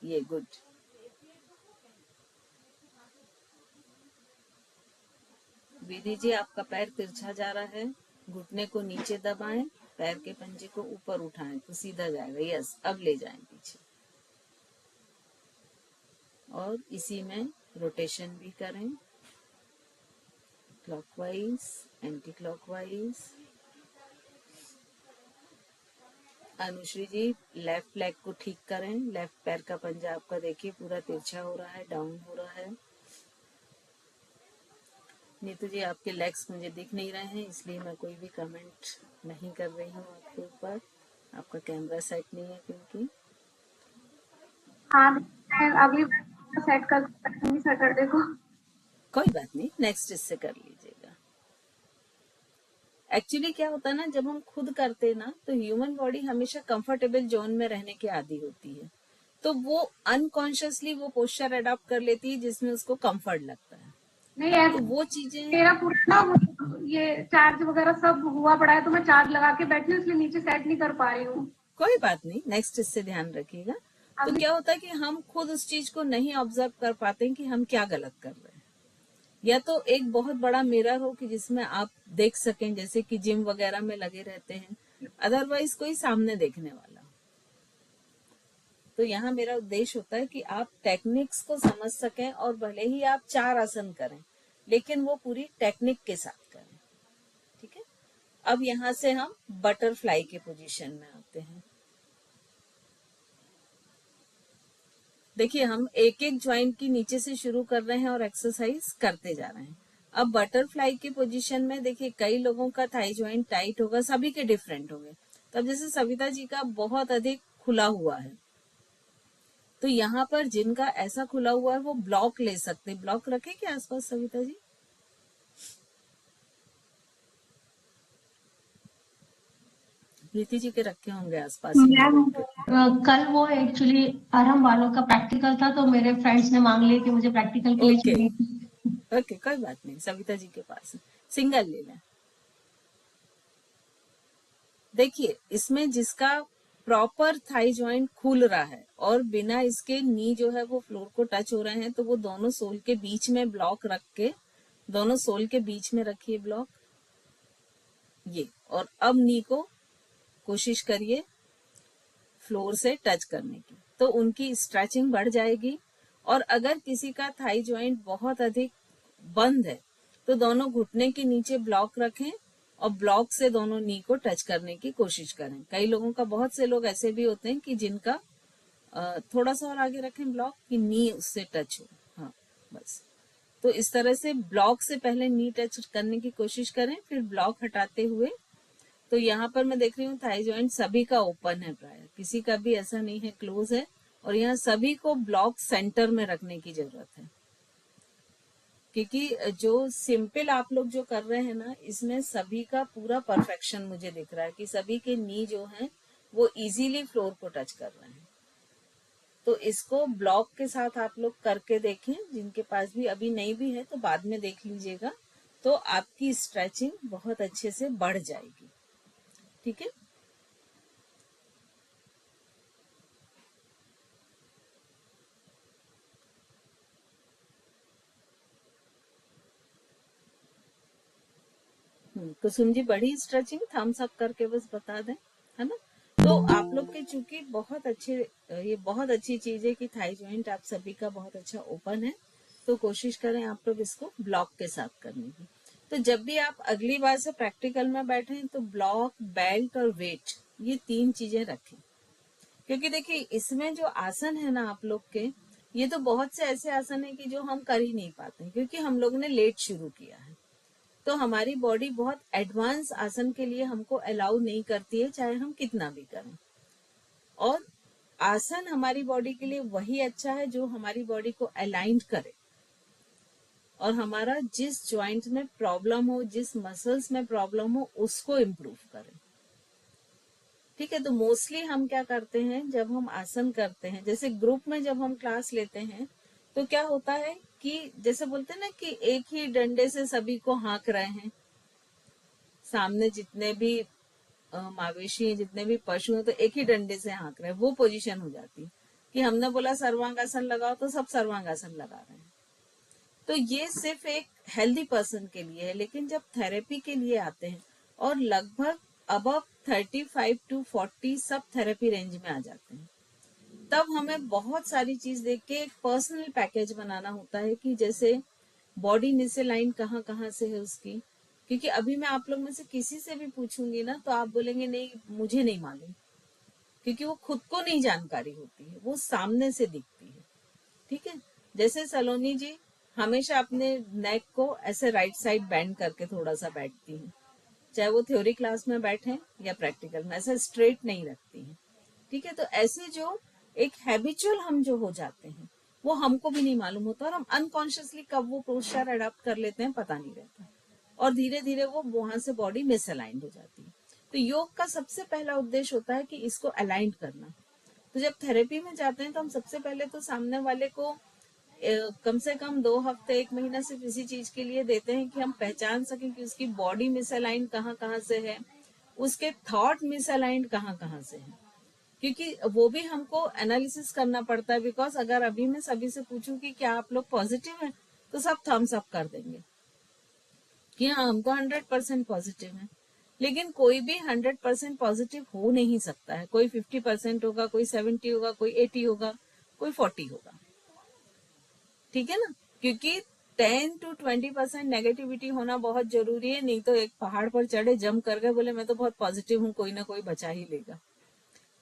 A: ये गुड। विधि जी आपका पैर तिरछा जा रहा है, घुटने को नीचे दबाएं, पैर के पंजे को ऊपर उठाएं तो सीधा जाएगा। यस, अब ले जाएं पीछे, और इसी में रोटेशन भी करें, क्लॉकवाइज, एंटी क्लॉकवाइज। अनुश्री जी लेफ्ट लेग को ठीक करें, लेफ्ट पैर का पंजा आपका देखिए पूरा तिरछा हो रहा है, डाउन हो रहा है। नीतू जी आपके लेग्स मुझे दिख नहीं रहे हैं, इसलिए मैं कोई भी कमेंट नहीं कर रही हूँ आपके ऊपर, आपका कैमरा सेट नहीं है क्योंकि।
D: हाँ, मैं अभी सेट कर दूंगी सैटरडे को।
A: कोई बात नहीं, नेक्स्ट इससे कर लीजिएगा। एक्चुअली क्या होता है ना, जब हम खुद करते हैं ना, तो ह्यूमन बॉडी हमेशा कंफर्टेबल जोन में रहने की आदी होती है, तो वो अनकॉन्शियसली वो पोस्चर अडॉप्ट कर लेती है जिसमें उसको कंफर्ट लगता है।
D: नहीं यार,
A: तो वो चीजें
D: मेरा पूरा ना ये चार्ज वगैरह सब हुआ पड़ा है, तो मैं चार्ज लगा के बैठी हूँ, इसलिए नीचे सेट नहीं कर पा रही हूँ।
A: कोई बात नहीं, नेक्स्ट इससे ध्यान रखिएगा। तो क्या होता है कि हम खुद उस चीज को नहीं ऑब्जर्व कर पाते हैं कि हम क्या गलत कर रहे हैं, या तो एक बहुत बड़ा मिरर हो कि जिसमें आप देख सकें, जैसे कि जिम वगैरह में लगे रहते हैं, अदरवाइज कोई सामने देखने वाला। तो यहाँ मेरा उद्देश्य होता है कि आप टेक्निक्स को समझ सकें, और भले ही आप 4 आसन करें लेकिन वो पूरी टेक्निक के साथ करें, ठीक है। अब यहाँ से हम बटरफ्लाई के पोजीशन में आते हैं। देखिए हम एक एक ज्वाइंट की नीचे से शुरू कर रहे हैं और एक्सरसाइज करते जा रहे हैं। अब बटरफ्लाई की पोजीशन में देखिए कई लोगों का थाई ज्वाइंट टाइट होगा, सभी के डिफरेंट होंगे। तब जैसे सविता जी का बहुत अधिक खुला हुआ है, तो यहाँ पर जिनका ऐसा खुला हुआ है वो ब्लॉक ले सकते हैं। ब्लॉक रखे क्या आसपास सविता जी? प्रीति जी के रखे होंगे आसपास।
B: कल वो एक्चुअली आराम वालों का प्रैक्टिकल था, तो मेरे फ्रेंड्स ने मांग लिया कि मुझे प्रैक्टिकल के लिए चाहिए।
A: ओके, कोई बात नहीं, सविता जी के पास सिंगल ले लें। देखिए इसमें जिसका प्रॉपर थाई ज्वाइंट खुल रहा है और बिना इसके नी जो है वो फ्लोर को टच हो रहे हैं, तो वो दोनों सोल के बीच में ब्लॉक रख के, दोनों सोल के बीच में रखिए ब्लॉक ये, और अब नी को कोशिश करिए फ्लोर से टच करने की, तो उनकी स्ट्रेचिंग बढ़ जाएगी। और अगर किसी का थाई ज्वाइंट बहुत अधिक बंद है तो दोनों घुटने के नीचे ब्लॉक रखें और ब्लॉक से दोनों नी को टच करने की कोशिश करें। कई लोगों का, बहुत से लोग ऐसे भी होते हैं कि जिनका थोड़ा सा और आगे रखें ब्लॉक कि नी उससे टच हो। हाँ बस, तो इस तरह से ब्लॉक से पहले नी टच करने की कोशिश करें, फिर ब्लॉक हटाते हुए। तो यहाँ पर मैं देख रही हूँ थाई ज्वाइंट सभी का ओपन है, प्राय किसी का भी ऐसा नहीं है क्लोज है, और यहाँ सभी को ब्लॉक सेंटर में रखने की जरूरत है, क्योंकि जो सिंपल आप लोग जो कर रहे हैं ना, इसमें सभी का पूरा परफेक्शन मुझे दिख रहा है कि सभी के नी जो हैं वो इजीली फ्लोर को टच कर रहे हैं। तो इसको ब्लॉक के साथ आप लोग करके देखें, जिनके पास भी अभी नहीं भी है तो बाद में देख लीजिएगा, तो आपकी स्ट्रेचिंग बहुत अच्छे से बढ़ जाएगी, ठीक है। कुसुम जी बड़ी स्ट्रेचिंग थम्स अप करके बस बता दें, है ना। तो आप लोग के चूंकि बहुत अच्छे, ये बहुत अच्छी चीज है कि थाई ज्वाइंट आप सभी का बहुत अच्छा ओपन है, तो कोशिश करें आप लोग इसको ब्लॉक के साथ करने की। तो जब भी आप अगली बार से प्रैक्टिकल में बैठे तो ब्लॉक, बेल्ट और वेट, ये 3 चीजें रखें, क्योंकि देखिए इसमें जो आसन है ना आप लोग के, ये तो बहुत से ऐसे आसन है कि जो हम कर ही नहीं पाते क्योंकि हम लोग ने लेट शुरू किया है। तो हमारी बॉडी बहुत एडवांस आसन के लिए हमको अलाउ नहीं करती है, चाहे हम कितना भी करें। और आसन हमारी बॉडी के लिए वही अच्छा है जो हमारी बॉडी को अलाइंड करे और हमारा जिस जॉइंट में प्रॉब्लम हो, जिस मसल्स में प्रॉब्लम हो, उसको इम्प्रूव करे। ठीक है, तो मोस्टली हम क्या करते हैं जब हम आसन करते हैं, जैसे ग्रुप में जब हम क्लास लेते हैं तो क्या होता है कि जैसे बोलते हैं ना कि एक ही डंडे से सभी को हाँक रहे हैं, सामने जितने भी मावेशी हैं, जितने भी पशु हैं, तो एक ही डंडे से हाँक रहे हैं, वो पोजीशन हो जाती है कि हमने बोला सर्वांगासन लगाओ तो सब सर्वांगासन लगा रहे हैं। तो ये सिर्फ एक हेल्दी पर्सन के लिए है, लेकिन जब थेरेपी के लिए आते हैं और लगभग अबव 35 to 40 सब थेरेपी रेंज में आ जाते हैं, तब हमें बहुत सारी चीज देख के एक पर्सनल पैकेज बनाना होता है कि जैसे बॉडी मिसलाइन कहाँ कहाँ से है उसकी। क्योंकि अभी मैं आप लोग में से किसी से भी पूछूंगी ना तो आप बोलेंगे नहीं मुझे नहीं मालूम, क्योंकि वो खुद को नहीं जानकारी होती है, वो सामने से दिखती है। ठीक है, जैसे सलोनी जी हमेशा अपने नेक को ऐसे राइट साइड बेंड करके थोड़ा सा बैठती हैं, चाहे वो थ्योरी क्लास में बैठे या प्रैक्टिकल में, ऐसे स्ट्रेट नहीं रखती हैं। ठीक है, तो ऐसे जो एक हैबिचुअल हम जो हो जाते हैं वो हमको भी नहीं मालूम होता और हम अनकॉन्शियसली कब वो पोस्चर अडॉप्ट कर लेते हैं पता नहीं रहता और धीरे धीरे वो वहां से बॉडी मिसअलाइंड हो जाती है। तो योग का सबसे पहला उद्देश्य होता है कि इसको अलाइंड करना। तो जब थेरेपी में जाते हैं तो हम सबसे पहले तो सामने वाले को कम से कम 2 हफ्ते 1 महीना सिर्फ इसी चीज के लिए देते हैं कि हम पहचान सकें कि उसकी बॉडी मिसअलाइन कहाँ कहाँ से है, उसके थॉट मिसअलाइन कहाँ कहाँ से है, क्योंकि वो भी हमको एनालिसिस करना पड़ता है। बिकॉज अगर अभी मैं सभी से पूछूं कि क्या आप लोग पॉजिटिव हैं तो सब थम्स अप कर देंगे कि हाँ हम तो 100% पॉजिटिव हैं, लेकिन कोई भी 100% पॉजिटिव हो नहीं सकता है। कोई 50% होगा, कोई 70 होगा, कोई 80 होगा, कोई 40 होगा। ठीक है ना, क्योंकि 10 to 20% नेगेटिविटी होना बहुत जरूरी है, नहीं तो एक पहाड़ पर चढ़े जंप कर गए बोले मैं तो बहुत पॉजिटिव हूँ, कोई ना कोई बचा ही लेगा।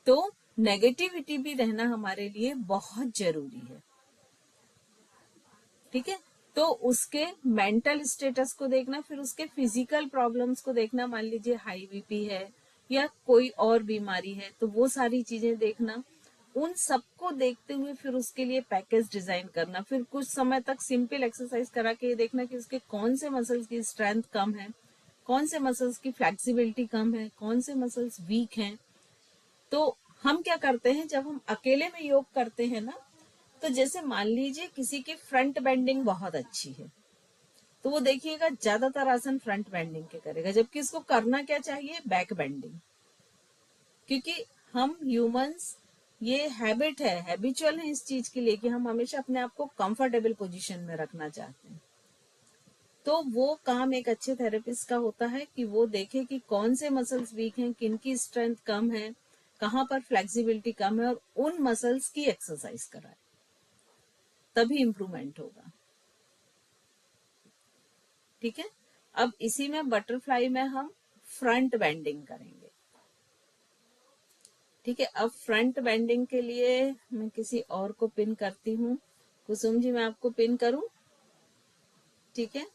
A: तो नेगेटिविटी भी रहना हमारे लिए बहुत जरूरी है। ठीक है, तो उसके मेंटल स्टेटस को देखना, फिर उसके फिजिकल प्रॉब्लम्स को देखना। मान लीजिए हाई बीपी है या कोई और बीमारी है तो वो सारी चीजें देखना। उन सबको देखते हुए फिर उसके लिए पैकेज डिजाइन करना। फिर कुछ समय तक सिंपल एक्सरसाइज करा के ये देखना कि उसके कौन से मसल्स की स्ट्रेंथ कम है, कौन से मसल्स की फ्लेक्सिबिलिटी कम है, कौन से मसल्स वीक हैं। तो हम क्या करते हैं जब हम अकेले में योग करते हैं ना, तो जैसे मान लीजिए किसी की फ्रंट बेंडिंग बहुत अच्छी है तो वो देखिएगा ज्यादातर आसन फ्रंट बेंडिंग के करेगा, जबकि इसको करना क्या चाहिए, बैक बेंडिंग। क्योंकि हम ह्यूमंस ये हैबिट है, हैबिचुअल है इस चीज के लिए कि हम हमेशा अपने आप को कंफर्टेबल पोजीशन में रखना चाहते हैं। तो वो काम एक अच्छे थेरेपिस्ट का होता है कि वो देखे कि कौन से मसल्स वीक हैं, किनकी स्ट्रेंथ कम है, कहाँ पर फ्लेक्सिबिलिटी कम है, और उन मसल्स की एक्सरसाइज कराए, तभी इंप्रूवमेंट होगा। ठीक है, अब इसी में बटरफ्लाई में हम फ्रंट बेंडिंग करेंगे। ठीक है, अब फ्रंट बेंडिंग के लिए मैं किसी और को पिन करती हूँ। कुसुम जी मैं आपको पिन करूं? ठीक है,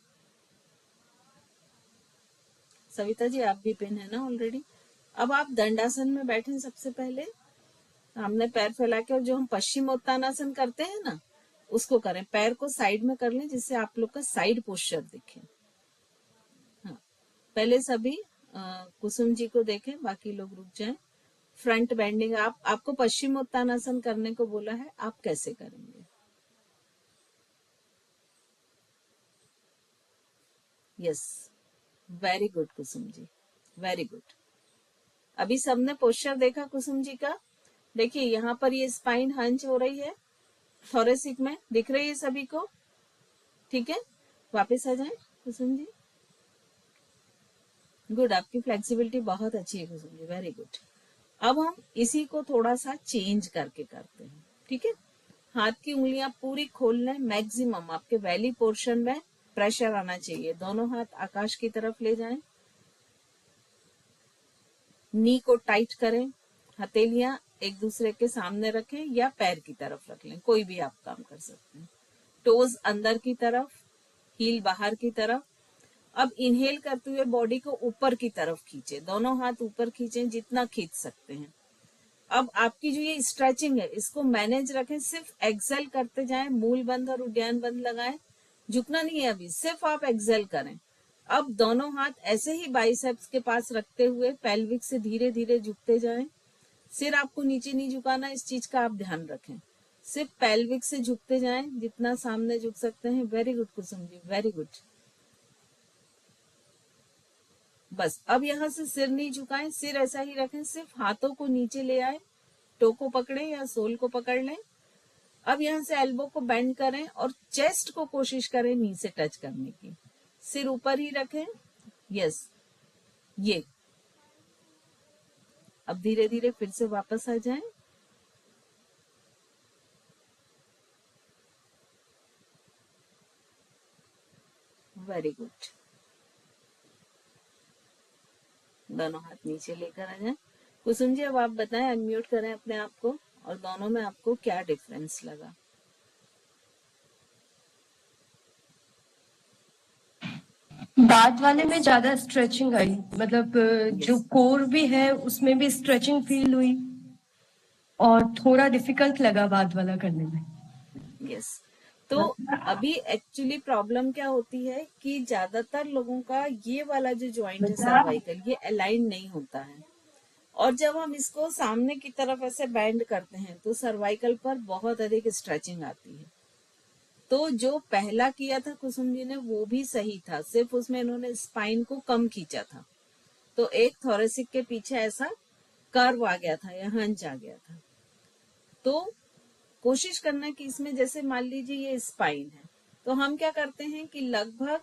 A: सविता जी आप भी पिन है ना ऑलरेडी। अब आप दंडासन में बैठे सबसे पहले, हमने पैर फैला के, और जो हम पश्चिमोत्तानासन करते हैं ना उसको करें। पैर को साइड में कर लें जिससे आप लोग का साइड पोस्चर दिखे। हाँ, पहले सभी कुसुम जी को देखें, बाकी लोग रुक जाएं। फ्रंट बेंडिंग आपको पश्चिमोत्तानासन करने को बोला है, आप कैसे करेंगे? Yes, very good Kusum ji, very good. अभी सबने पोस्चर देखा कुसुम जी का? देखिए यहाँ पर ये स्पाइन हंच हो रही है, थोरेसिक में दिख रही है सभी को। ठीक है, वापस आ जाएं कुसुम जी। गुड, आपकी फ्लेक्सिबिलिटी बहुत अच्छी है कुसुम जी, वेरी गुड। अब हम इसी को थोड़ा सा चेंज करके करते हैं। ठीक है, हाथ की उंगलियां पूरी खोल लें, मैक्सिमम आपके वैली पोर्शन में प्रेशर आना चाहिए। दोनों हाथ आकाश की तरफ ले जाएं, नी को टाइट करें, हथेलियां एक दूसरे के सामने रखें या पैर की तरफ रख लें, कोई भी आप काम कर सकते हैं। टोज अंदर की तरफ, हील बाहर की तरफ। अब इनहेल करते हुए बॉडी को ऊपर की तरफ खींचे, दोनों हाथ ऊपर खींचें जितना खींच सकते हैं। अब आपकी जो ये स्ट्रेचिंग है इसको मैनेज रखें, सिर्फ एक्सेल करते जाएं, मूल बंद और उद्यान बंद लगाएं, झुकना नहीं है अभी, सिर्फ आप एक्सेल करें। अब दोनों हाथ ऐसे ही बाइसेप्स के पास रखते हुए पेल्विक से धीरे धीरे झुकते जाएं। सिर आपको नीचे नहीं झुकाना, इस चीज का आप ध्यान रखें, सिर्फ पेल्विक से झुकते जाएं जितना सामने झुक सकते हैं। Very good Kusum ji, very good. बस अब यहाँ से सिर नहीं झुकाएं, सिर ऐसा ही रखें, सिर्फ हाथों को नीचे ले आए, टो को पकड़े या सोल को पकड़ लें। अब यहाँ से एल्बो को बेंड करें और चेस्ट को कोशिश करें नी से टच करने की, सिर ऊपर ही रखें। यस, ये अब धीरे धीरे फिर से वापस आ जाएं। Very good. दोनों हाथ नीचे लेकर आ जाएं। कुसुम जी अब आप बताएं, अनम्यूट करें अपने आप को, और दोनों में आपको क्या डिफरेंस लगा?
E: बाद वाले में ज्यादा स्ट्रेचिंग आई, मतलब जो
A: यस
E: कोर भी है उसमें भी स्ट्रेचिंग फील हुई और थोड़ा डिफिकल्ट लगा बाद वाला करने में।
A: यस। तो अभी एक्चुअली प्रॉब्लम क्या होती है कि ज्यादातर लोगों का ये वाला जो जॉइंट है सर्वाइकल, ये अलाइन नहीं होता है, और जब हम इसको सामने की तरफ ऐसे बैंड करते हैं तो सर्वाइकल पर बहुत अधिक स्ट्रेचिंग आती है। तो जो पहला किया था कुसुम जी ने वो भी सही था, सिर्फ उसमें इन्होंने स्पाइन को कम खींचा था, तो एक थोरेसिक के पीछे ऐसा कर्व आ गया था या हंच आ गया था। तो कोशिश करना कि इसमें जैसे मान लीजिए ये स्पाइन है, तो हम क्या करते हैं कि लगभग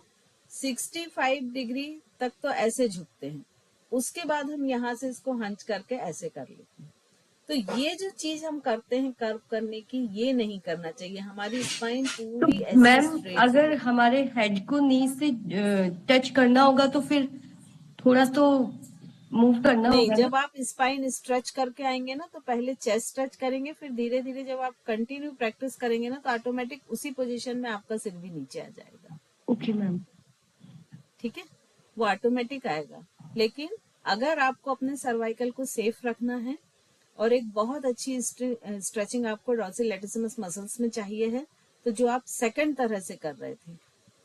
A: 65 डिग्री तक तो ऐसे झुकते हैं, उसके बाद हम यहाँ से इसको हंच करके ऐसे कर लेते हैं। तो ये जो चीज हम करते हैं कर्व करने की, ये नहीं करना चाहिए। हमारी स्पाइन
E: तो
A: पूरी ऐसे
E: मैम
A: स्ट्रेट
E: अगर हमारे हेड को नी से टच करना होगा तो फिर थोड़ा तो मूव करना
A: नहीं,
E: होगा
A: जब
E: ना।
A: आप स्पाइन स्ट्रेच करके आएंगे ना तो पहले चेस्ट स्ट्रेच करेंगे, फिर धीरे धीरे जब आप कंटिन्यू प्रैक्टिस करेंगे ना तो ऑटोमेटिक उसी पोजीशन में आपका सिर भी नीचे आ जाएगा।
E: Okay ma'am.
A: ठीक है, वो ऑटोमेटिक आएगा। लेकिन अगर आपको अपने सर्वाइकल को सेफ रखना है और एक बहुत अच्छी स्ट्रेचिंग आपको डॉर्सल लैटिसिमस मसल्स में चाहिए है, तो जो आप सेकंड तरह से कर रहे थे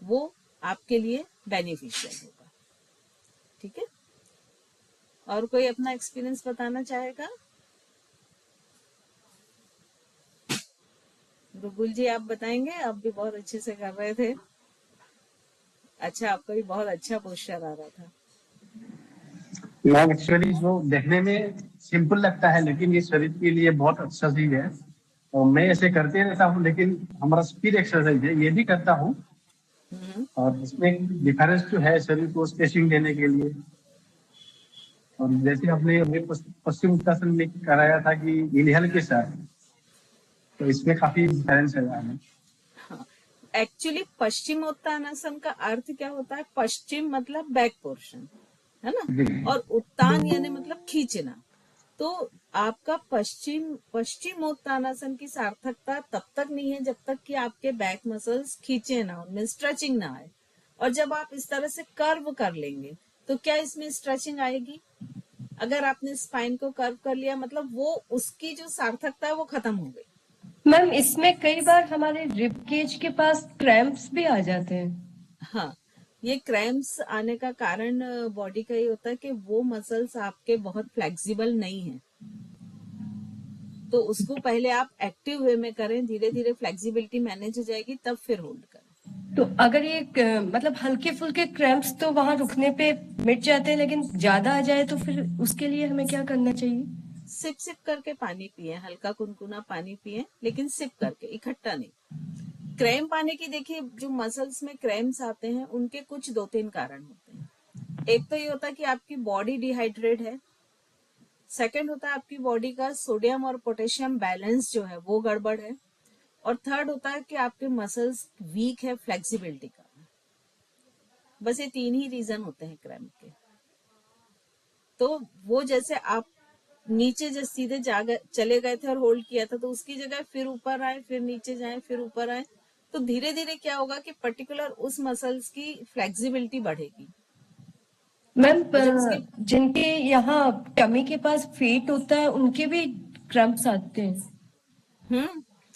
A: वो आपके लिए बेनिफिशियल होगा। ठीक है, और कोई अपना एक्सपीरियंस बताना चाहेगा? रुबुल जी आप बताएंगे, आप भी बहुत अच्छे से कर रहे थे। अच्छा, आपका भी बहुत अच्छा पोस्चर आ रहा था।
F: मैम एक्चुअली जो देखने में सिंपल लगता है लेकिन ये शरीर के लिए बहुत अच्छा चीज है, और मैं ऐसे करते रहता हूँ, लेकिन हमारा स्पीड एक्सरसाइज है ये भी करता हूँ, और इसमें डिफरेंस जो है शरीर को स्ट्रेचिंग देने के लिए। और जैसे आपने अभी पश्चिम उत्तासन में कराया था कि इनहेल के साथ, तो इसमें काफी डिफरेंस है यार।
A: हाँ, एक्चुअली पश्चिमोत्तानासन का अर्थ क्या होता है? पश्चिम मतलब बैक पोर्शन है ना,
F: जी।
A: और उत्तान यानी मतलब खींचना। तो आपका पश्चिमोत्तानासन की सार्थकता तब तक नहीं है जब तक कि आपके बैक मसल्स खींचे ना, उनमें स्ट्रेचिंग ना आए। और जब आप इस तरह से कर्व कर लेंगे तो क्या इसमें स्ट्रेचिंग आएगी? अगर आपने स्पाइन को कर्व कर लिया मतलब वो उसकी जो सार्थकता है वो खत्म हो गई।
E: मैम इसमें कई बार हमारे रिब केज के पास क्रैम्प्स भी आ जाते हैं।
A: हाँ, ये क्रैम्प्स आने का कारण बॉडी का ये होता है कि वो मसल्स आपके बहुत फ्लेक्सिबल नहीं है, तो उसको पहले आप एक्टिव वे में करें, धीरे धीरे फ्लेक्सिबिलिटी मैनेज हो जाएगी, तब फिर होल्ड करें।
E: तो अगर ये मतलब हल्के फुल्के क्रैम्प्स तो वहां रुकने पे मिट जाते हैं, लेकिन ज्यादा आ जाए तो फिर उसके लिए हमें क्या करना चाहिए?
A: सिप सिप करके पानी पिए, हल्का कुनकुना पानी पिए, लेकिन सिप करके, इकट्ठा नहीं। क्रैम्प आने की देखिए, जो मसल्स में क्रैम्प्स आते हैं उनके कुछ 2-3 कारण होते हैं। एक तो ये होता है कि आपकी बॉडी डिहाइड्रेट है, सेकंड होता है आपकी बॉडी का सोडियम और पोटेशियम बैलेंस जो है वो गड़बड़ है, और थर्ड होता है कि आपके मसल्स वीक है फ्लेक्सिबिलिटी का। बस ये 3 ही रीजन होते हैं क्रैम्प के। तो वो जैसे आप नीचे जब सीधे चले गए थे और होल्ड किया था, तो उसकी जगह फिर ऊपर आए, फिर नीचे जाए, फिर ऊपर आए, तो धीरे धीरे क्या होगा कि पर्टिकुलर उस मसल्स की फ्लेक्सिबिलिटी बढ़ेगी।
E: मैम
A: और जब उसकी
E: जिनके यहाँ टमी के पास फीट होता है उनके भी क्रम्प्स आते हैं।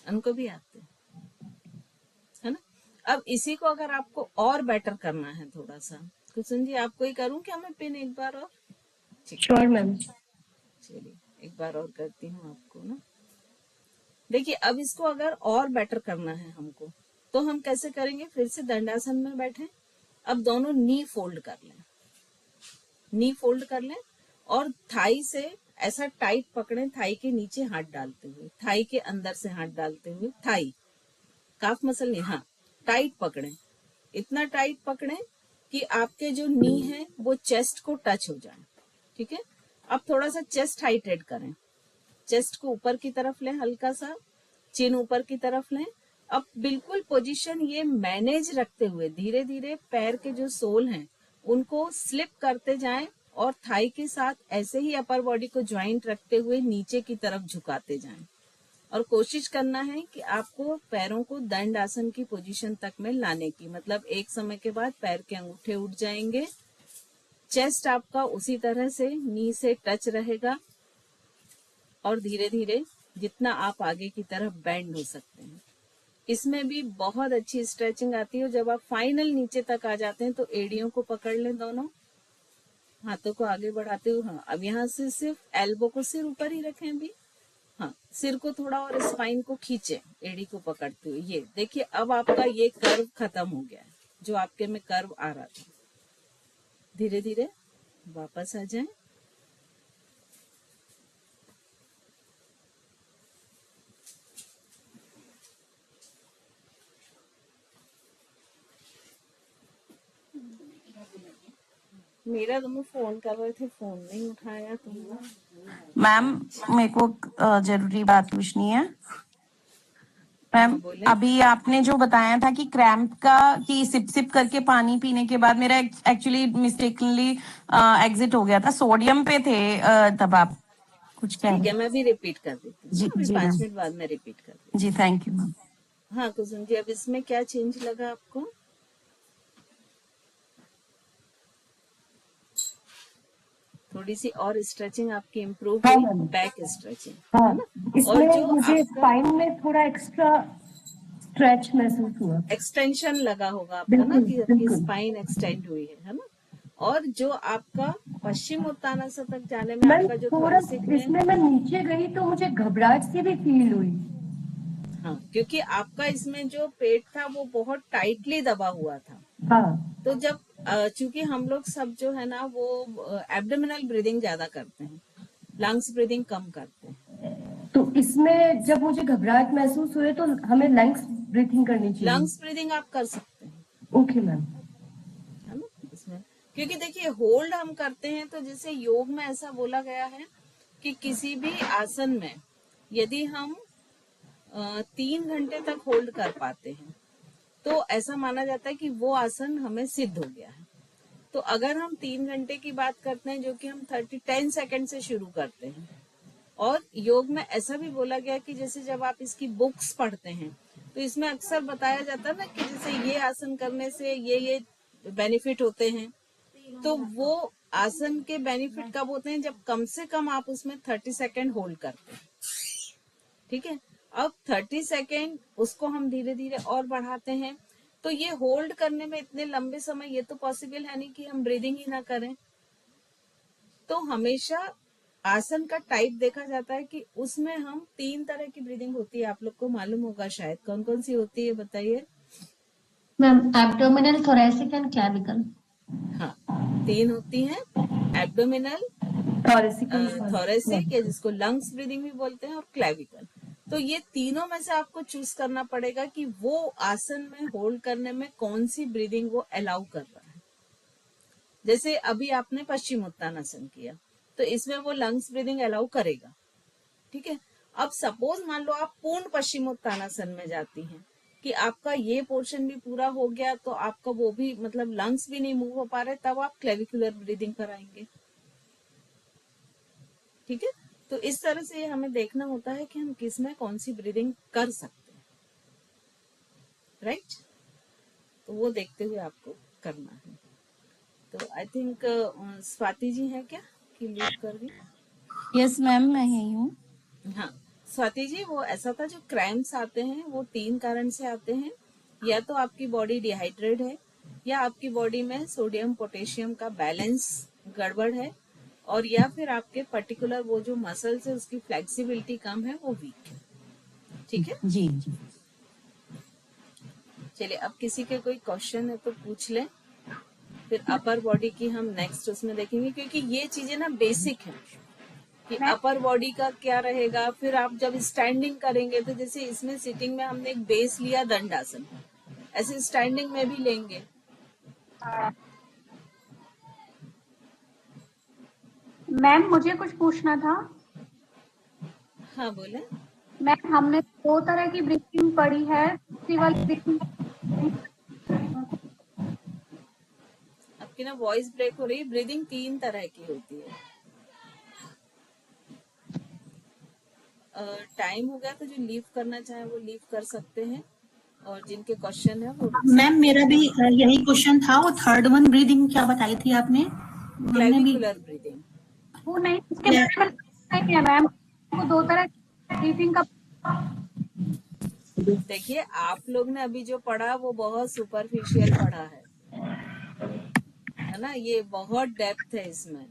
A: उनको भी आते हैं, है ना। अब इसी को अगर आपको और बेटर करना है थोड़ा सा, कुसुम जी आपको ही करूं क्या मैं पिन एक बार और? ठीक है,
E: श्योर मैम।
A: चलिए एक बार और करती हूँ आपको ना। देखिए अब इसको अगर और बेटर करना है हमको, तो हम कैसे करेंगे? फिर से दंडासन में बैठे, अब दोनों नी फोल्ड कर लें, नी फोल्ड कर लें, और थाई से ऐसा टाइट पकड़ें, थाई के नीचे हाथ डालते हुए, थाई के अंदर से हाथ डालते हुए, थाई काफ मसल नहीं, हाँ टाइट पकड़ें, इतना टाइट पकड़ें कि आपके जो नी है वो चेस्ट को टच हो जाए। ठीक है, अब थोड़ा सा चेस्ट हाइटेड करें, चेस्ट को ऊपर की तरफ लें, हल्का सा चिन ऊपर की तरफ लें। अब बिल्कुल पोजीशन ये मैनेज रखते हुए धीरे धीरे पैर के जो सोल हैं उनको स्लिप करते जाएं, और थाई के साथ ऐसे ही अपर बॉडी को ज्वाइंट रखते हुए नीचे की तरफ झुकाते जाएं, और कोशिश करना है कि आपको पैरों को दंड आसन की पोजीशन तक में लाने की, मतलब एक समय के बाद पैर के अंगूठे उठ जाएंगे, चेस्ट आपका उसी तरह से नी से टच रहेगा, और धीरे धीरे जितना आप आगे की तरफ बेंड हो सकते हैं। इसमें भी बहुत अच्छी स्ट्रेचिंग आती है। जब आप फाइनल नीचे तक आ जाते हैं तो एड़ियों को पकड़ लें, दोनों हाथों को आगे बढ़ाते हुए। हाँ, अब यहाँ से सिर्फ एल्बो को सिर ऊपर ही रखें अभी। हाँ, सिर को थोड़ा और स्पाइन को खींचे एड़ी को पकड़ते हुए। ये देखिए अब आपका ये कर्व खत्म हो गया है, जो आपके में कर्व आ रहा था। धीरे धीरे वापस आ जाएं। मेरा तुम्हें फोन कर रहे थे, फोन नहीं उठाया तुमने।
G: मैम मेरे को जरूरी बात पूछनी है। मैम
A: हाँ बोले।
G: अभी आपने जो बताया था कि क्रैम्प का, कि सिप सिप करके पानी पीने के बाद, मेरा एक्चुअली मिस्टेकनली एग्जिट हो गया था, सोडियम पे थे तब आप कुछ कह
A: ठीक
G: रहे
A: है, मैं भी रिपीट कर देती हूँ
G: जी
A: ना, अभी
G: जी
A: 5
G: मैम
A: मिनट बाद में रिपीट कर देती
G: जी, थैंक यू मैम।
A: हूँ। हाँ कुसुम जी, अब इसमें क्या चेंज लगा आपको? थोड़ी सी और स्ट्रेचिंग आपकी इम्प्रूव
E: हाँ
A: हुई,
E: मैम।
A: बैक स्ट्रेचिंग,
E: हाँ,
A: है ना। और
E: इसमें
A: जो
E: मुझे
A: आपका
E: स्पाइन में थोड़ा एक्स्ट्रा स्ट्रेच महसूस हुआ।
A: एक्सटेंशन लगा होगा आपका ना,
E: बिल्कुल
A: कि आपकी
E: बिल्कुल।
A: स्पाइन एक्सटेंड हुई है ना। और जो आपका पश्चिम उत्तानासन तक जाने में
E: मैम
A: आपका जो
E: थोड़ा
A: थोरेसिक में,
E: इसमें मैं नीचे गई तो मुझे घबराहट सी भी फील हुई।
A: हाँ क्योंकि आपका इसमें जो पेट था वो बहुत टाइटली दबा हुआ था।
E: हाँ
A: तो जब चूंकि हम लोग सब जो है ना वो एब्डोमिनल ब्रीदिंग ज्यादा करते हैं, लंग्स ब्रीदिंग कम करते हैं।
E: तो इसमें जब मुझे घबराहट महसूस हुए तो हमें लंग्स ब्रीथिंग करनी चाहिए।
A: लंग्स ब्रीदिंग आप कर सकते हैं,
E: ओके मैम।
A: है ना इसमें। क्योंकि देखिए होल्ड हम करते हैं तो जैसे योग में ऐसा बोला गया है कि किसी भी आसन में यदि हम 3 घंटे तक होल्ड कर पाते हैं तो ऐसा माना जाता है कि वो आसन हमें सिद्ध हो गया है। तो अगर हम 3 घंटे की बात करते हैं, जो कि हम 10 सेकंड से शुरू करते हैं, और योग में ऐसा भी बोला गया कि जैसे जब आप इसकी बुक्स पढ़ते हैं तो इसमें अक्सर बताया जाता है ना कि जैसे ये आसन करने से ये बेनिफिट होते हैं। तो वो आसन के बेनिफिट कब होते हैं? जब कम से कम आप उसमें 30 सेकंड होल्ड करते हैं। ठीक है, अब 30 सेकेंड उसको हम धीरे धीरे और बढ़ाते हैं। तो ये होल्ड करने में इतने लंबे समय ये तो पॉसिबल है नहीं कि हम ब्रीदिंग ही ना करें। तो हमेशा आसन का टाइप देखा जाता है कि उसमें हम 3 तरह की ब्रीदिंग होती है, आप लोग को मालूम होगा शायद। कौन कौन सी होती है बताइए?
B: Ma'am abdominal, thoracic and clavicle.
A: हाँ, 3 होती हैं, एब्डोमिनल, थोरेसिक या जिसको लंग्स ब्रीदिंग भी बोलते हैं, और क्लेविकल। तो ये तीनों में से आपको चूज करना पड़ेगा कि वो आसन में होल्ड करने में कौन सी ब्रीदिंग वो अलाउ कर रहा है। जैसे अभी आपने पश्चिम उत्तानासन किया तो इसमें वो लंग्स ब्रीदिंग अलाउ करेगा। ठीक है, अब सपोज मान लो आप पूर्ण पश्चिम उत्तानासन में जाती हैं कि आपका ये पोर्शन भी पूरा हो गया, तो आपका वो भी मतलब लंग्स भी नहीं मूव हो पा रहे, तब आप क्लेविकुलर ब्रीदिंग कराएंगे। ठीक है, तो इस तरह से हमें देखना होता है कि हम किस में कौन सी ब्रीदिंग कर सकते हैं, राइट। तो वो देखते हुए आपको करना है। तो आई थिंक स्वाति जी है क्या कि लीव कर दी?
G: यस मैम, मैं यही हूँ।
A: हाँ स्वाति जी, वो ऐसा था, जो क्रैम्प्स आते हैं वो 3 कारण से आते हैं। या तो आपकी बॉडी डिहाइड्रेट है, या आपकी बॉडी में सोडियम पोटेशियम का बैलेंस गड़बड़ है, और या फिर आपके पर्टिकुलर वो जो मसल्स है उसकी फ्लेक्सिबिलिटी कम है, वो वीक है। ठीक है,
G: जी जी।
A: चलिए अब किसी के कोई क्वेश्चन है तो पूछ लें, फिर अपर बॉडी की हम नेक्स्ट उसमें देखेंगे, क्योंकि ये चीजें ना बेसिक है कि अपर बॉडी का क्या रहेगा। फिर आप जब स्टैंडिंग करेंगे तो जैसे इसमें सिटिंग में हमने एक बेस लिया दंडासन, ऐसे स्टैंडिंग में भी लेंगे।
D: मैम मुझे कुछ पूछना था।
A: हाँ बोले।
D: मैम हमने 2 तरह की ब्रीथिंग पढ़ी है, दूसरी वाली ब्रीथिंग
A: आपकी ना वॉइस ब्रेक हो रही है। ब्रीदिंग 3 तरह की होती है। टाइम हो गया तो जो लीव करना चाहे वो लीव कर सकते हैं, और जिनके क्वेश्चन है वो
B: मैम मेरा भी यही क्वेश्चन था। वो थर्ड वन ब्रीदिंग क्या बताई थी आपने? हमने भी
A: क्लेविकुलर ब्रीदिंग।
D: वो नहीं, उसके बारे में नहीं है मैम। वो 2 तरह की ब्रीथिंग का
A: देखिए आप लोग ने अभी जो पढ़ा वो बहुत सुपरफिशियल पढ़ा है ना। ये बहुत डेप्थ है इसमें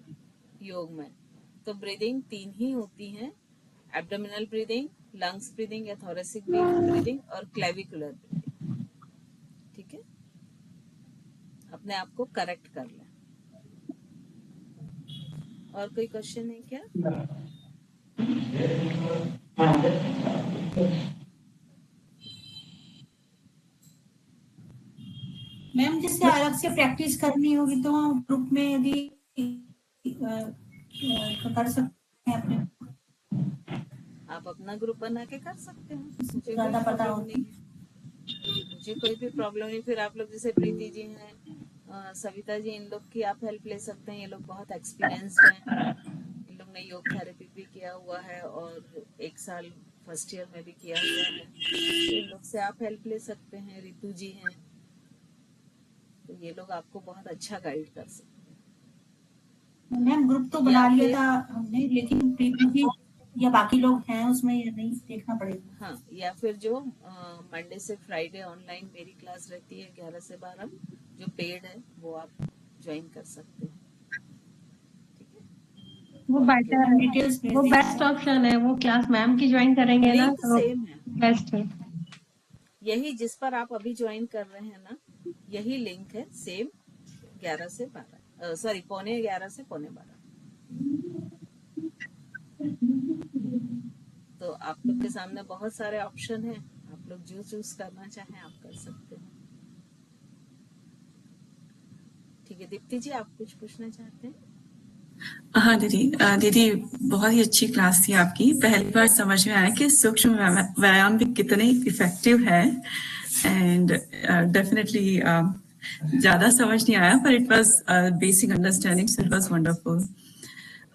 A: योग में। तो ब्रीदिंग 3 ही होती है, एब्डोमिनल ब्रीदिंग, लंग्स ब्रीदिंग या थोरेसिक ब्रीदिंग, और क्लेविकुलर ब्रीदिंग। ठीक है, अपने आप को करेक्ट कर लें। और कोई क्वेश्चन है क्या?
B: मैम जिससे अलग से प्रैक्टिस करनी होगी तो ग्रुप में यदि कर सकते हैं अपने,
A: आप अपना ग्रुप बना के कर सकते हैं, मुझे कोई
B: ज्यादा पता
A: प्रॉब्लम
B: हो।
A: नहीं है। मुझे कोई भी प्रॉब्लम नहीं। फिर आप लोग जैसे प्रीति जी हैं, सविता जी, इन लोग की आप हेल्प ले सकते हैं। ये लोग बहुत एक्सपीरियंस्ड हैं। इन लोग ने योग थेरेपी भी किया हुआ है और 1 साल फर्स्ट ईयर में भी किया हुआ है। तो इन लोग से आप हेल्प ले सकते हैं। रितु जी हैं, तो ये लोग आपको बहुत अच्छा गाइड कर सकते हैं।
B: मैम ग्रुप तो
A: या
B: बना लिया
A: फिर
B: था हमने, लेकिन प्रीति जी या बाकी लोग हैं उसमें या नहीं देखना पड़ेगा।
A: हाँ, या फिर जो मंडे से फ्राइडे ऑनलाइन मेरी क्लास रहती है 11 से 12, जो पेड है वो आप ज्वाइन कर सकते हैं। ठीक है,
E: वो
A: और
E: बेटर
B: मैम
E: है,
B: डिटेल्स भेज
E: वो
B: दीजिए।
E: बेस्ट ऑप्शन है। वो क्लास मैम की ज्वाइन करेंगे ना
A: लिंक
E: तो
A: सेम है।
E: बेस्ट है।
A: यही जिस पर आप अभी ज्वाइन कर रहे हैं ना, यही लिंक है सेम, 11 से 12, सॉरी 11:45 से 11:45। तो आप लोग के सामने बहुत सारे ऑप्शन हैं, आप लोग जो चूज करना चाहें आप कर सकते हैं। ठीक है, दीप्ति जी आप कुछ पूछना चाहते हैं?
C: हाँ दीदी, दीदी बहुत ही अच्छी क्लास थी आपकी। पहली बार समझ में आया कि सूक्ष्म व्यायाम भी कितने इफेक्टिव है। एंड डेफिनेटली ज्यादा समझ नहीं आया, पर it was basic understanding, so it was wonderful.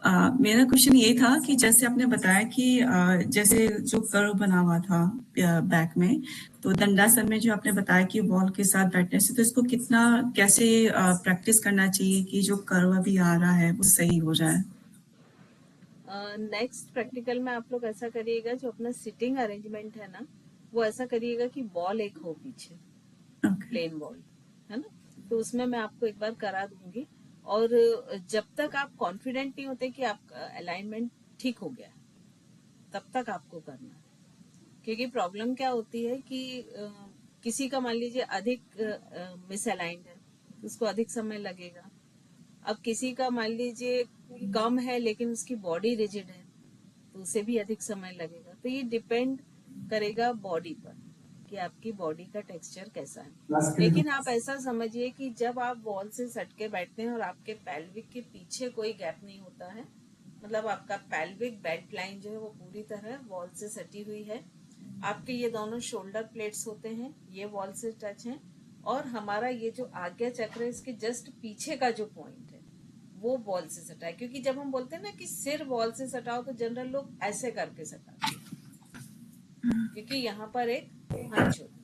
C: मेरा क्वेश्चन ये था कि जैसे आपने बताया कि जैसे जो कर्व बना हुआ था बैक में, तो दंडासन में जो आपने बताया कि वॉल के साथ बैठने से, तो इसको कितना कैसे प्रैक्टिस करना चाहिए कि जो कर्व अभी आ रहा है वो सही हो जाए?
A: नेक्स्ट प्रैक्टिकल में आप लोग ऐसा करिएगा, जो अपना सिटिंग अरेंजमेंट है ना, वो ऐसा करिएगा कि बॉल एक हो पीछे,
C: ओके,
A: प्लेन बॉल है ना। तो उसमें मैं आपको एक बार करा दूंगी। और जब तक आप कॉन्फिडेंट नहीं होते कि आपका अलाइनमेंट ठीक हो गया, तब तक आपको करना है। क्योंकि प्रॉब्लम क्या होती है कि किसी का मान लीजिए अधिक मिस अलाइंड है तो उसको अधिक समय लगेगा। अब किसी का मान लीजिए कम है लेकिन उसकी बॉडी रिजिड है तो उसे भी अधिक समय लगेगा। तो ये डिपेंड करेगा बॉडी पर कि आपकी बॉडी का टेक्सचर कैसा है। लेकिन आप ऐसा समझिए कि जब आप वॉल से सट के बैठते हैं और आपके पेल्विक के पीछे कोई गैप नहीं होता है, मतलब आपका पेल्विक बेल्ट लाइन जो है वो पूरी तरह वॉल से सटी हुई है, आपके ये दोनों शोल्डर प्लेट्स होते हैं ये वॉल से टच हैं, और हमारा ये जो आज्ञा चक्र है इसके जस्ट पीछे का जो पॉइंट है वो बॉल से सटाए, क्योंकि जब हम बोलते हैं ना कि सिर बॉल से सटाओ तो जनरल लोग ऐसे करके सटाते हैं, क्योंकि यहाँ पर एक हंच होता है।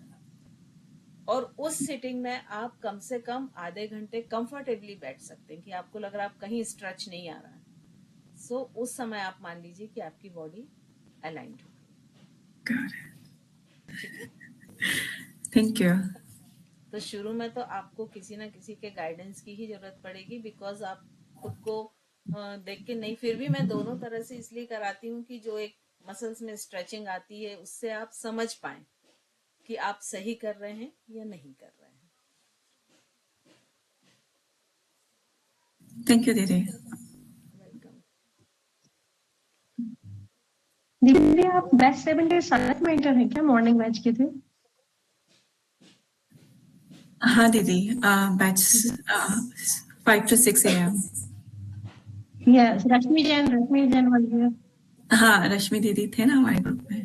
A: और उस सिटिंग में आप कम से कम आधे घंटे कंफर्टेबली बैठ सकते हैं कि आपको लग रहा है आप कहीं स्ट्रेच नहीं आ रहा है। सो उस समय आप मान लीजिए कि आपकी बॉडी अलाइंड हो गई।
C: Thank you.
A: तो शुरू में तो आपको किसी ना किसी के गाइडेंस की ही जरूरत पड़ेगी, बिकॉज आप खुद को देख के नहीं, फिर भी मैं दोनों तरह से इसलिए कराती हूँ कि जो एक मसल्स में स्ट्रेचिंग आती है उससे आप समझ पाए कि आप सही कर रहे हैं या नहीं कर रहे हैं।
C: थैंक यू दीदी।
A: वेलकम।
D: दीदी आप बैच 7 के साथ मेंटर हैं क्या? मॉर्निंग बैच के थे?
C: हाँ दीदी, बैच 5 to 6 AM।
D: यस, रश्मि जैन वाली है।
C: हाँ, रश्मि दीदी थे ना हमारे ग्रुप में।